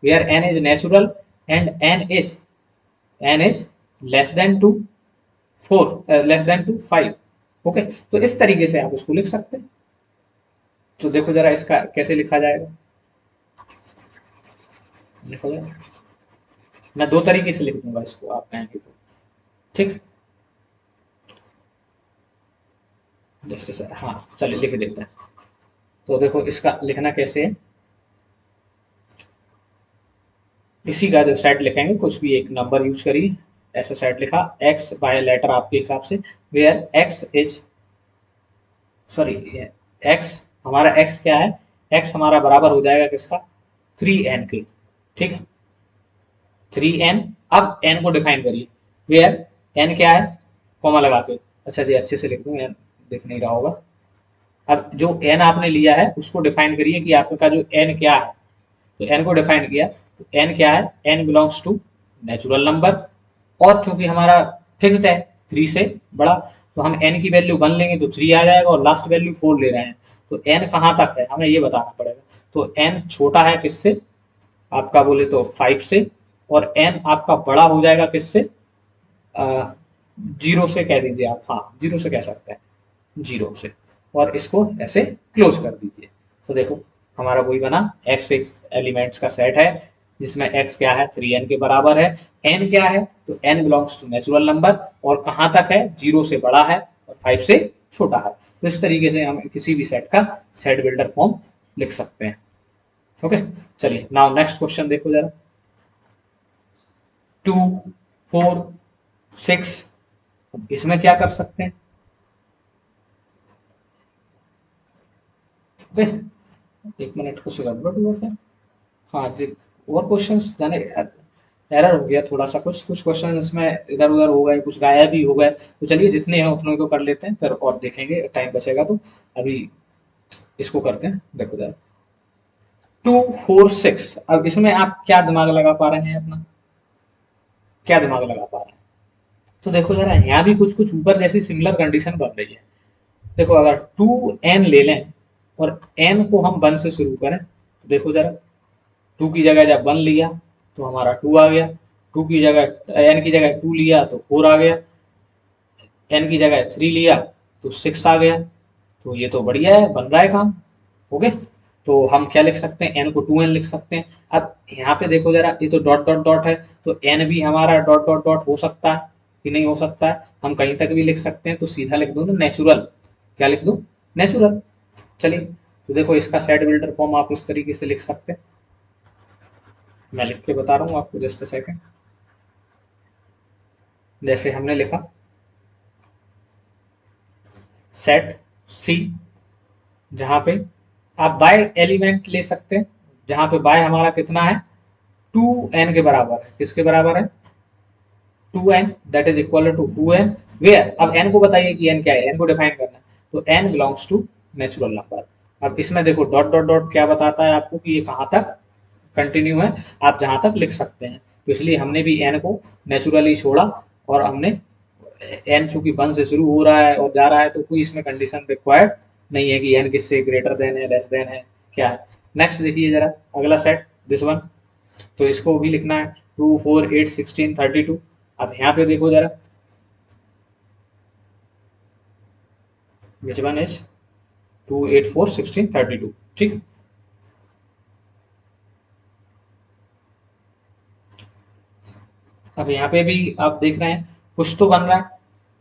where n is natural and n is less than to four, less than to five. Okay, तो इस तरीके से आप उसको लिख सकते हैं। तो देखो जरा इसका कैसे लिखा जाएगा, देखो जरा, मैं दो तरीके से लिख दूंगा इसको, आप कहेंगे तो। ठीक, जैसे सर, हाँ चलिए लिख देते हैं। तो देखो इसका लिखना कैसे है, इसी का जो सेट लिखेंगे, कुछ भी एक नंबर यूज करिए, ऐसा सेट लिखा, एक्स बाय लेटर आपके हिसाब से, where x is, sorry, x, हमारा एक्स क्या है, एक्स हमारा बराबर हो जाएगा किसका, थ्री एन के। ठीक है, थ्री एन, अब एन को डिफाइन करिए, वेयर एन क्या है, कॉमा लगा के, अच्छा जी अच्छे से लिख दूं, एन दिख नहीं रहा होगा। अब जो एन आपने लिया है उसको डिफाइन करिए कि आपका जो एन क्या है, तो एन को डिफाइन किया, तो एन क्या है, n belongs to natural number, और चूंकि हमारा फिक्स्ड है थ्री से बड़ा, तो हम एन की वैल्यू वन लेंगे तो थ्री आ जाएगा, और लास्ट वैल्यू फोर ले रहे हैं, तो एन कहाँ तक है हमें ये बताना पड़ेगा। तो एन छोटा है किससे, आपका बोले तो फाइव से, और एन आपका बड़ा हो जाएगा किससे, जीरो से कह दीजिए आप, हाँ जीरो से कह सकते हैं, जीरो से, और इसको ऐसे क्लोज कर दीजिए। तो देखो हमारा वही बना, एक्स एक्स एलिमेंट्स का सेट है, जिसमें एक्स क्या है, थ्री एन के बराबर है, एन क्या है, तो n belongs to natural number, और कहाँ तक है, जीरो से बड़ा है और फाइव से छोटा है। तो इस तरीके से हम किसी भी सेट का सेट बिल्डर फॉर्म लिख सकते हैं। ओके, चलिए नाउ नेक्स्ट क्वेश्चन देखो जरा, टू, फोर, सिक्स, इसमें क्या कर सकते हैं। ओके, एक मिनट, कुछ गड़बड़ हुआ क्या? हाँ जी, और क्वेश्चंस जाने, एरर हो गया थोड़ा सा, कुछ कुछ क्वेश्चन इसमें इधर उधर हो गए, कुछ गायब भी हो गए, तो चलिए जितने हैं उतने को कर लेते हैं, फिर और देखेंगे टाइम बचेगा तो। अभी इसको करते हैं, देखो जरा, टू फोर सिक्स, अब इसमें आप क्या दिमाग लगा पा रहे हैं अपना, क्या दिमाग लगा पा रहे हैं? तो देखो जरा, यहाँ भी कुछ कुछ ऊपर जैसी सिमिलर कंडीशन बन रही है। देखो अगर टू एन ले लें और एन को हम वन से शुरू करें, तो देखो जरा, टू की जगह जब वन लिया तो हमारा टू आ गया, टू की जगह एन की जगह टू लिया तो फोर आ गया, एन की जगह थ्री लिया तो सिक्स आ गया। तो ये तो बढ़िया है, बन रहा है काम। ओके, तो हम क्या लिख सकते हैं, एन को टू एन लिख सकते हैं। अब यहाँ पे देखो जरा, ये तो डॉट डॉट डॉट है, तो एन भी हमारा डॉट डॉट डॉट हो सकता है कि नहीं हो सकता है, हम कहीं तक भी लिख सकते हैं, तो सीधा लिख दो ना नेचुरल, क्या लिख दो, नेचुरल। चलिए, तो देखो इसका सेट बिल्डर फॉर्म आप इस तरीके से लिख सकते हैं, मैं लिख के बता रहा हूँ आपको, जस्ट सेकंड। जैसे हमने लिखा, सेट सी, जहां पे आप बाय एलिमेंट ले सकते हैं, जहां पे बाय हमारा कितना है, टू एन के बराबर है, किसके बराबर है, two n, that is equal to two n, where, अब एन को बताइए कि एन क्या है, एन को डिफाइन करना है, तो n belongs to natural number. अब इसमें देखो डॉट डॉट डॉट क्या बताता है आपको कि ये कहाँ तक कंटिन्यू है, आप जहां तक लिख सकते हैं, तो इसलिए हमने भी एन को नेचुरली छोड़ा, और हमने एन चूंकि वन से शुरू हो रहा है और जा रहा है, तो कोई इसमें कंडीशन रिक्वायर्ड नहीं है कि एन किससे ग्रेटर देन है, लेस देन है, क्या है। नेक्स्ट देखिए जरा, अगला सेट, दिस वन, तो इसको भी लिखना है, two four eight sixteen thirty two. अब यहाँ पे देखो जरा, which one is two eight four sixteen thirty two. ठीक, अब यहाँ पे भी आप देख रहे हैं कुछ तो बन रहा है,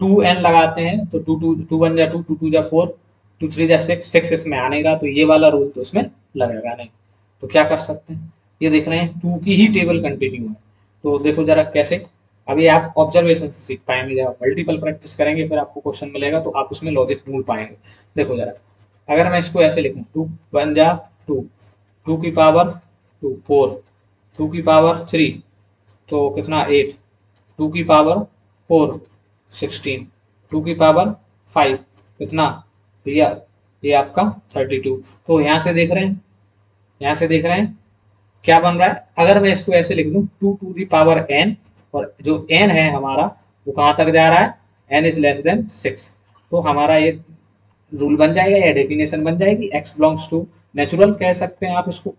टू एन लगाते हैं तो टू टू टू वन जा टू, टू टू जा फोर, टू थ्री जा सिक्स, सिक्स इसमें आ नहीं रहा, तो ये वाला रूल तो इसमें लगेगा नहीं। तो क्या कर सकते हैं, ये देख रहे हैं टू की ही टेबल कंटिन्यू है, तो देखो जरा कैसे, अभी आप ऑब्जर्वेशन से सीख पाएंगे, जब आप मल्टीपल प्रैक्टिस करेंगे फिर आपको क्वेश्चन मिलेगा तो आप उसमें लॉजिक ढूंढ पाएंगे। देखो जरा, अगर मैं इसको ऐसे लिखूं, टू वन जा टू, टू की पावर टू फोर, टू की पावर थ्री तो कितना एट, टू की पावर फोर सिक्सटीन, टू की पावर फाइव कितना भैया, ये आपका 32। तो यहाँ से देख रहे हैं, यहाँ से देख रहे हैं क्या बन रहा है। अगर मैं इसको ऐसे लिख दूं, two to the power n, और जो एन है हमारा वो कहाँ तक जा रहा है, n is less than six, तो हमारा ये रूल बन जाएगा या डेफिनेशन बन जाएगी, एक्स बिलोंग्स टू नेचुरल कह सकते हैं आप इसको,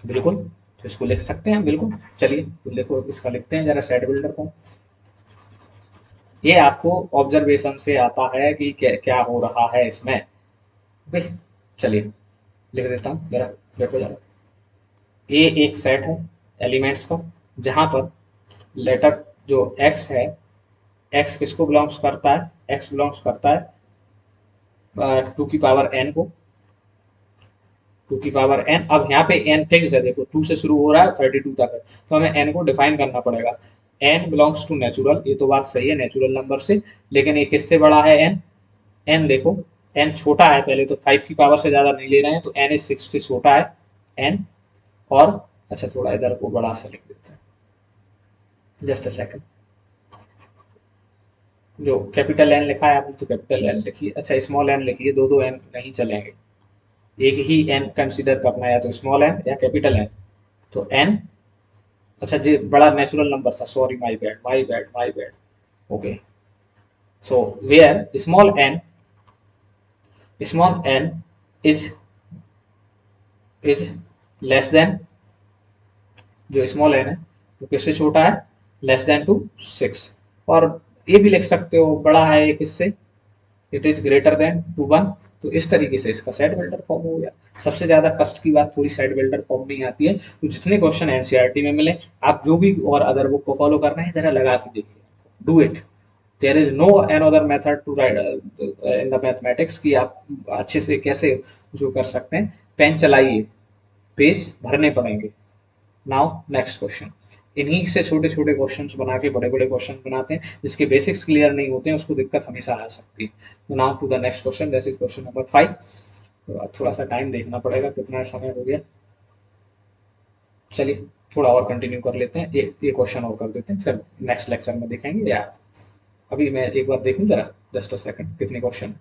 बिल्कुल। तो इसको लिख सकते हैं बिल्कुल। चलिए तो देखो इसका लिखते हैं जरा सेट बिल्डर को। ये आपको ऑब्जर्वेशन से आता है कि क्या क्या हो रहा है इसमें। ओके, चलिए लिख देता हूँ जरा, देखो जरा। ए एक सेट है एलिमेंट्स का, जहां पर लेटर जो एक्स है, एक्स किसको बिलोंग्स करता है, एक्स बिलोंग्स करता है टू की पावर एन को, टू की पावर एन। अब यहाँ पे एन फिक्स्ड है, देखो टू से शुरू हो रहा है 32 तक है, तो हमें एन को डिफाइन करना पड़ेगा। एन बिलोंग्स टू नेचुरल, ये तो बात सही है नेचुरल नंबर से, लेकिन ये किससे बड़ा है एन, एन देखो एन छोटा है, पहले तो 5 की पावर से ज्यादा नहीं ले रहे हैं, तो एन इज 6 से छोटा है एन। और अच्छा थोड़ा इधर को बड़ा सा लिख देते हैं, जस्ट अ सेकंड। जो कैपिटल एन लिखा है आपने तो कैपिटल एन लिखिए, अच्छा स्मॉल एन लिखिए, दो दो एन नहीं चलेंगे, एक ही एन कंसीडर करना है, या तो स्मॉल एन या कैपिटल एन। तो एन, अच्छा जी बड़ा नेचुरल नंबर था, sorry my bad my bad my bad. Okay, so where small n is is less than, जो स्मॉल एन है वो किससे छोटा है, लेस देन टू सिक्स। और ये भी लिख सकते हो बड़ा है ये किससे, it is greater than to one. तो इस तरीके से इसका सेट बिल्डर फॉर्म हो गया। सबसे ज्यादा कष्ट की बात थोड़ी सेट बिल्डर फॉर्म में ही आती है, तो जितने क्वेश्चन एनसीईआरटी में मिले आप जो भी और अदर बुक को फॉलो करना है जरा लगा के देखिए, do it. There is no another method to write in the mathematics कि आप अच्छे से कैसे जो कर सकते हैं। पेन चलाइए, पेज भरने पड़ेंगे। नाउ नेक्स्ट क्वेश्चन, इन्हीं से छोटे छोटे क्वेश्चंस बना के बड़े बड़े क्वेश्चन बनाते हैं, जिसके बेसिक्स क्लियर नहीं होते हैं उसको दिक्कत हमेशा आ सकती है। Now to the next question, this is question number 5। थोड़ा सा टाइम देखना पड़ेगा कितना समय हो गया। चलिए थोड़ा और कंटिन्यू कर लेते हैं, ये क्वेश्चन और कर देते हैं, फिर नेक्स्ट लेक्चर में देखेंगे। या अभी मैं एक बार देखूं जरा, जस्ट अ सेकंड, कितने क्वेश्चन,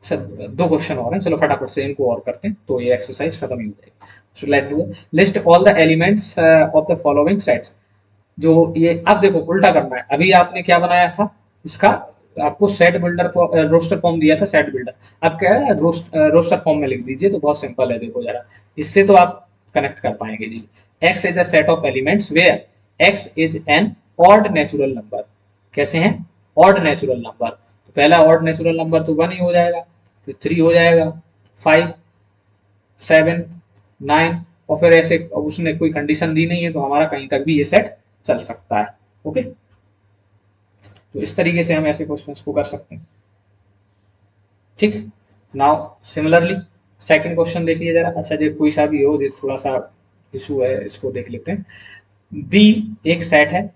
सर दो क्वेश्चन और हैं, चलो फटाफट से इनको और करते हैं तो ये एक्सरसाइज खत्म ही हो जाएगी। So let do list all the elements of the following sets. जो ये अब देखो उल्टा करना है, अभी आपने क्या बनाया था इसका, आपको सेट बिल्डर रोस्टर फॉर्म दिया था सेट बिल्डर, अब क्या है रोस्टर फॉर्म में लिख दीजिए, तो बहुत सिंपल है। देखो जरा, इससे तो आप कनेक्ट कर पाएंगे जी। X is a set of elements where x is an odd natural number. कैसे हैं, ऑड नेचुरल नंबर, तो पहला ऑड नेचुरल नंबर तो वन ही हो जाएगा, फिर थ्री हो जाएगा, फाइव, सेवन, नाइन, और फिर ऐसे उसने कोई कंडीशन दी नहीं है तो हमारा कहीं तक भी ये सेट चल सकता है। ओके, तो इस तरीके से हम ऐसे क्वेश्चंस को कर सकते हैं। ठीक, नाउ सिमिलरली सेकंड क्वेश्चन देखिए जरा। अच्छा जो कोई सा भी हो, जो थोड़ा सा इशू है इसको देख लेते हैं। बी एक सेट है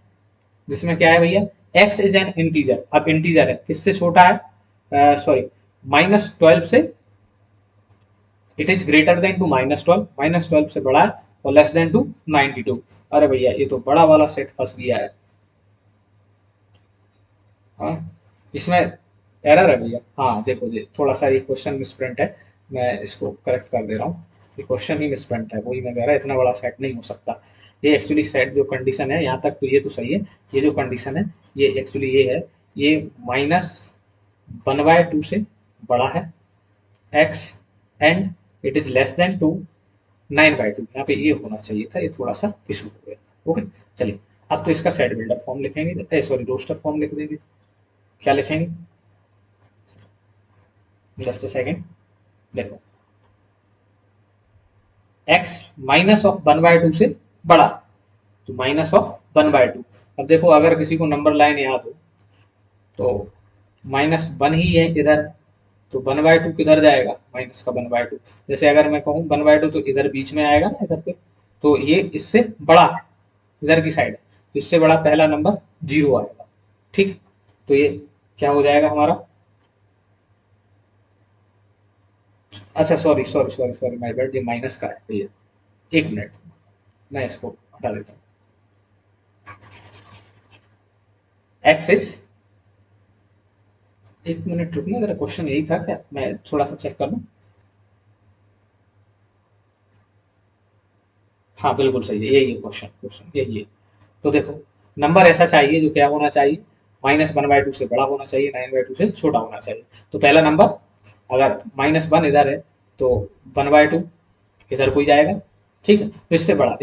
जिसमें क्या है भैया, एक्स इज एन इंटीजर। अब इंटीजर है, किससे छोटा है, सॉरी -12 से, it is greater than to -12, -12 से बड़ा है, और लेस देन टू 92। अरे भैया ये तो बड़ा वाला सेट फंस गया है। हाँ, इसमें एरर है भैया। हाँ देखो जी, थोड़ा सा ये क्वेश्चन मिसप्रिंट है, मैं इसको करेक्ट कर दे रहा हूँ। ये क्वेश्चन ही मिसप्रिंट है, वही मैं कह रहा, इतना बड़ा सेट नहीं हो सकता। ये एक्चुअली सेट जो कंडीशन है यहाँ तक तो ये तो सही है, ये जो कंडीशन है ये एक्चुअली ये है, ये -1/2 से बड़ा है एक्स, and it is less than to 9/2। यहाँ पे ये होना चाहिए था, ये थोड़ा सा इशू हो गया। ओके, चलिए अब तो इसका सेट बिल्डर फॉर्म लिखेंगे, सॉरी रोस्टर फॉर्म लिख देंगे। क्या लिखेंगे, जस्ट अ सेकेंड, देखो x -1/2 से बड़ा, तो -1/2। अब देखो अगर किसी को नंबर लाइन याद हो तो -1 ही है इधर, तो 1/2 किधर जाएगा, माइनस का 1/2। जैसे अगर मैं कहूँ 1/2 तो इधर बीच में आएगा ना, इधर पे, तो ये इससे बड़ा है, इधर की साइड है, तो इससे बड़ा पहला नंबर 0 आएगा। ठीक, तो ये क्या हो जाएगा हमारा, अच्छा sorry sorry sorry sorry my bad, ये माइनस का है भैया, एक मिनट मैं इसको हटा देता हूँ। एक्स इज, एक मिनट रुकना, मेरा क्वेश्चन यही था क्या, मैं थोड़ा सा चेक कर लूँ। हाँ बिल्कुल सही है, यही है क्वेश्चन, क्वेश्चन यही है। तो देखो, नंबर ऐसा चाहिए जो क्या होना चाहिए, -1/2 से बड़ा होना चाहिए, 9/2 से छोटा होना चाहिए। तो पहला नंबर, अगर -1 इधर है तो 1/2 इधर कोई जाएगा, ठीक है, तो इससे बड़ा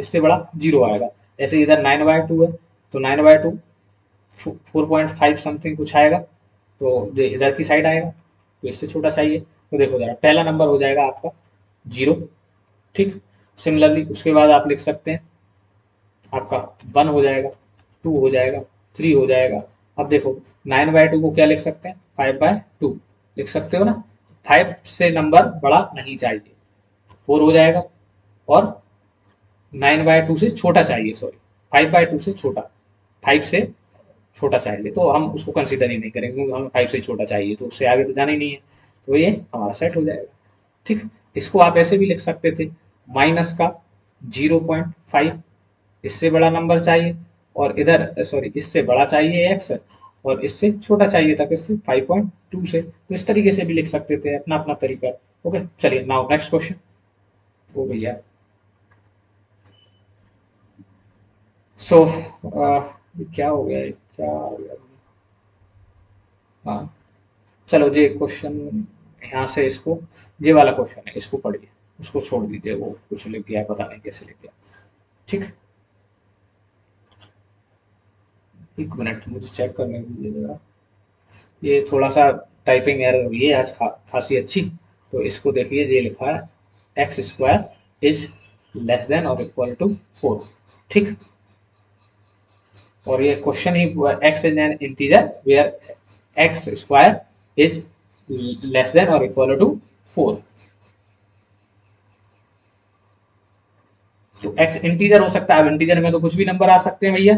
0 आएगा। ऐसे इधर 9/2 है, तो 9/2 4.5 समथिंग कुछ आएगा, तो ये इधर की साइड आएगा, तो इससे छोटा चाहिए। तो देखो जरा, पहला नंबर हो जाएगा आपका 0। ठीक, सिमिलरली उसके बाद आप लिख सकते हैं आपका 1 हो जाएगा, 2 हो जाएगा, 3 हो जाएगा। अब देखो 9/2 को क्या लिख सकते हैं, 5/2 लिख सकते हो ना। 5 से नंबर बड़ा नहीं चाहिए, 4 हो जाएगा, और 9/2 से छोटा चाहिए, सॉरी 5/2 से छोटा, 5 से छोटा चाहिए, तो हम उसको कंसिडर ही नहीं करेंगे क्योंकि हमें 5 से छोटा चाहिए, तो उससे आगे तो जाना ही नहीं है। तो ये हमारा सेट हो जाएगा। ठीक, इसको आप ऐसे भी लिख सकते थे, माइनस का 0.5, इससे बड़ा नंबर चाहिए, और इधर सॉरी इससे बड़ा चाहिए एक्स, और इससे छोटा चाहिए था किससे, 5.2 से। तो इस तरीके से भी लिख सकते थे, अपना अपना तरीका। ओके चलिए, नाउ नेक्स्ट क्वेश्चन। ओ भैया, सो क्या हो गया, क्या हो गया, हाँ चलो ये क्वेश्चन यहाँ से, इसको ये वाला क्वेश्चन है, इसको पढ़िए, उसको छोड़ दीजिए, वो कुछ लिख गया पता नहीं कैसे लिख गया। ठीक, एक मिनट मुझे चेक करने दीजिए जरा, ये थोड़ा सा टाइपिंग एरर हुई है आज, खासी अच्छी। तो इसको देखिए, ये लिखा है x² इज लेस देन और इक्वल टू 4। ठीक, और ये क्वेश्चन ही x is an integer where x² is less than और इक्वल टू 4। तो x इंटीजर हो सकता है, अब इंटीजर में तो कुछ भी नंबर आ सकते हैं भैया,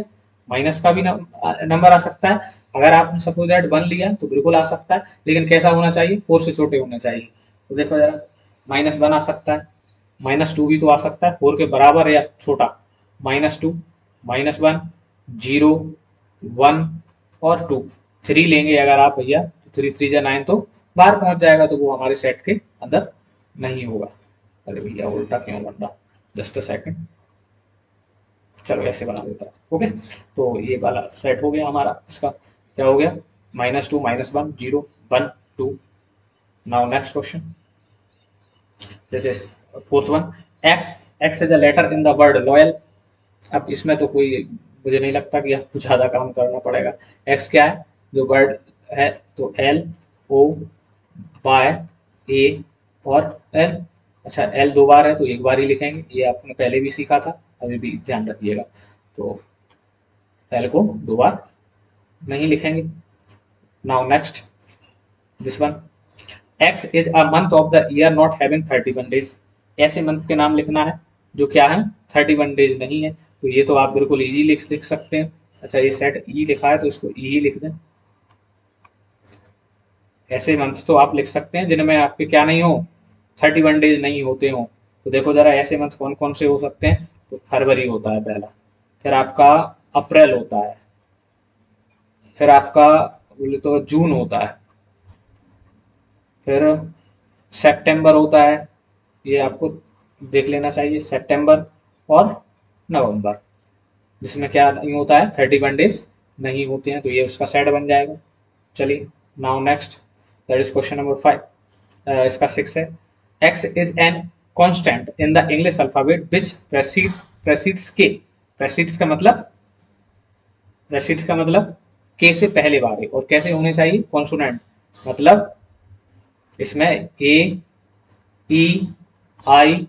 माइनस का भी नंबर आ सकता है। अगर आपने सपोज दैट 1 लिया तो बिल्कुल आ सकता है, लेकिन कैसा होना चाहिए, 4 से छोटे होने चाहिए। तो देखो जरा, -1 आ सकता है, -2 भी तो आ सकता है, 4 के बराबर या छोटा, -2, -1, 0, 1 और 2, 3 लेंगे अगर आप भैया, 3 3 या 9 तो बाहर पहुंच जाएगा, तो वो हमारे सेट के अंदर नहीं होगा। अरे भैया उल्टा क्यों बन रहा, जस्ट अ सेकंड, चलो ऐसे बना देता है। ओके, तो ये वाला सेट हो गया हमारा, इसका क्या हो गया, -2, -1, 0, 1, 2। Now next question, this is fourth one, x, x is a letter in the word loyal. अब इसमें तो कोई, मुझे नहीं लगता कि आपको ज़्यादा काम करना पड़ेगा। एक्स क्या है, जो वर्ड है, तो LOY, A और L। अच्छा, L 2 बार है तो एक बार ही लिखेंगे, ये आपने पहले भी सीखा था, अभी भी ध्यान रखिएगा। तो L को 2 बार नहीं लिखेंगे। Now next, this one, x is a month of the year not having 31 days. ऐसे मंथ के नाम लिखना है जो क्या है, 31 डेज नहीं है, तो ये तो आप बिल्कुल इजी लिख सकते हैं। अच्छा, ये सेट ई लिखा है तो इसको ई ही लिख दें। ऐसे मंथ तो आप लिख सकते हैं जिनमें आपके क्या नहीं हो, 31 डेज नहीं होते हो। तो देखो जरा, ऐसे मंथ कौन कौन से हो सकते हैं, तो फरवरी होता है पहला, फिर आपका अप्रैल होता है, फिर आपका बोले तो जून होता है, फिर सितंबर होता है, ये आपको देख लेना चाहिए, सितंबर और नवंबर, जिसमें क्या नहीं होता है, 31 डेज नहीं होते हैं, तो ये उसका सेट बन जाएगा। चलिए, now next, that is question number 5, इसका 6 है, X is an consonant in the English alphabet which precedes K, precedes का मतलब, प्रेसिड्स का मतलब के से पहले वाले, और कैसे होने चाहिए, कॉन्सोनेंट, मतलब इसमें ए, ई, आई,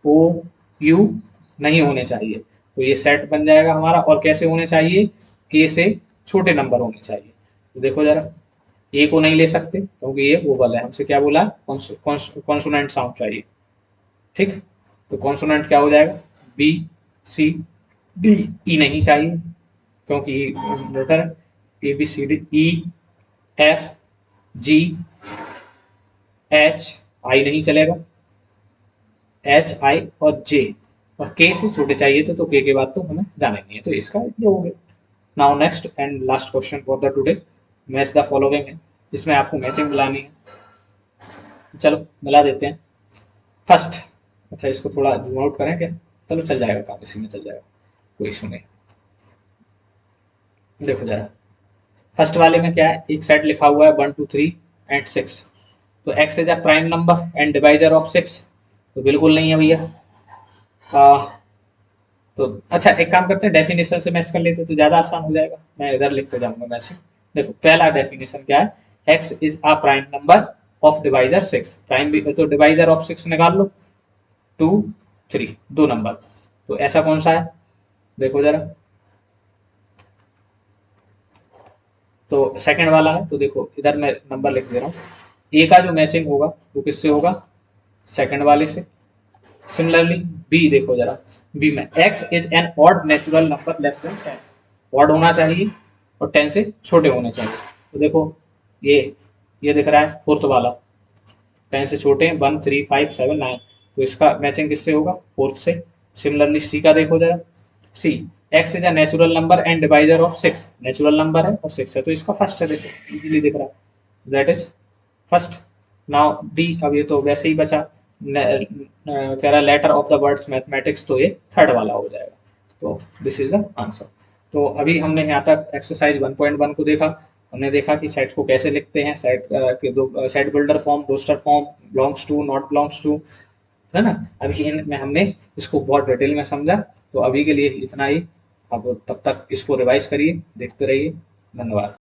ओ, यू नहीं होने चाहिए, तो ये सेट बन जाएगा हमारा। और कैसे होने चाहिए, के से छोटे नंबर होने चाहिए। तो देखो जरा, ए को नहीं ले सकते क्योंकि ये वोवल है, हमसे क्या बोला, कॉन्सोनेंट साउंड चाहिए। ठीक, तो कॉन्सोनेंट क्या हो जाएगा, बी, सी, डी, ई नहीं चाहिए क्योंकि letter A B C D, E F G H, I नहीं चलेगा, एच आई और जे, और के से छोटे चाहिए थे तो के बाद तो हमें जाना ही नहीं है, तो इसका ये हो गया। Now next and last question for the today, match the following है, इसमें आपको मैचिंग मिलानी है। चलो मिला देते हैं। फर्स्ट, अच्छा इसको थोड़ा जूम आउट करें क्या? चलो चल जाएगा काम, इसी में चल जाएगा, कोई इशू नहीं। देखो जरा, फर्स्ट वाले में क्या है, एक सेट लिखा हुआ है 1 2 3 एंड 6, तो x is a prime number and divisor of 6, तो बिल्कुल नहीं है भैया। तो अच्छा एक काम करते हैं, डेफिनेशन से मैच कर लेते तो ज़्यादा आसान हो जाएगा, मैं इधर लिखते जाऊंगा मैचिंग। देखो पहला डेफिनेशन क्या है, X is a prime number of divisor 6, prime भी तो डिवाइजर ऑफ 6 निकाल लो, 2 3, दो नंबर, तो ऐसा कौन सा है, देखो जरा। तो सेकंड वाला है, तो देखो इधर मैं नंबर लिख दे रहा हूँ, ए का जो मैचिंग होगा वो किससे होगा, सेकंड वाले से। सिमिलरली बी देखो जरा, बी में x is an odd natural number less than 10, odd होना चाहिए और 10 से छोटे होने चाहिए, तो देखो ये ये दिख रहा है फोर्थ वाला, 10 से छोटे हैं 1 3 5 7 9, तो इसका मैचिंग किससे होगा, फोर्थ से। सिमिलरली सी का देखो जरा, C X is a natural number and divisor of 6, natural number है और 6 है, तो इसका फर्स्ट है, देखो इजीली दिख रहा है, that is first. Now d, अब ये तो वैसे ही बचा, कह रहा letter of the words mathematics, तो ये थर्ड वाला हो जाएगा, तो दिस इज द आंसर। तो अभी हमने यहाँ तक एक्सरसाइज 1.1 को देखा, हमने देखा कि सेट को कैसे लिखते हैं, सेट के दो set builder form, roster form, belongs to, not belongs to, है ना। अभी इनमें हमने इसको बहुत डिटेल में समझा, तो अभी के लिए इतना ही। अब तब तक इसको रिवाइज करिए, देखते रहिए, धन्यवाद।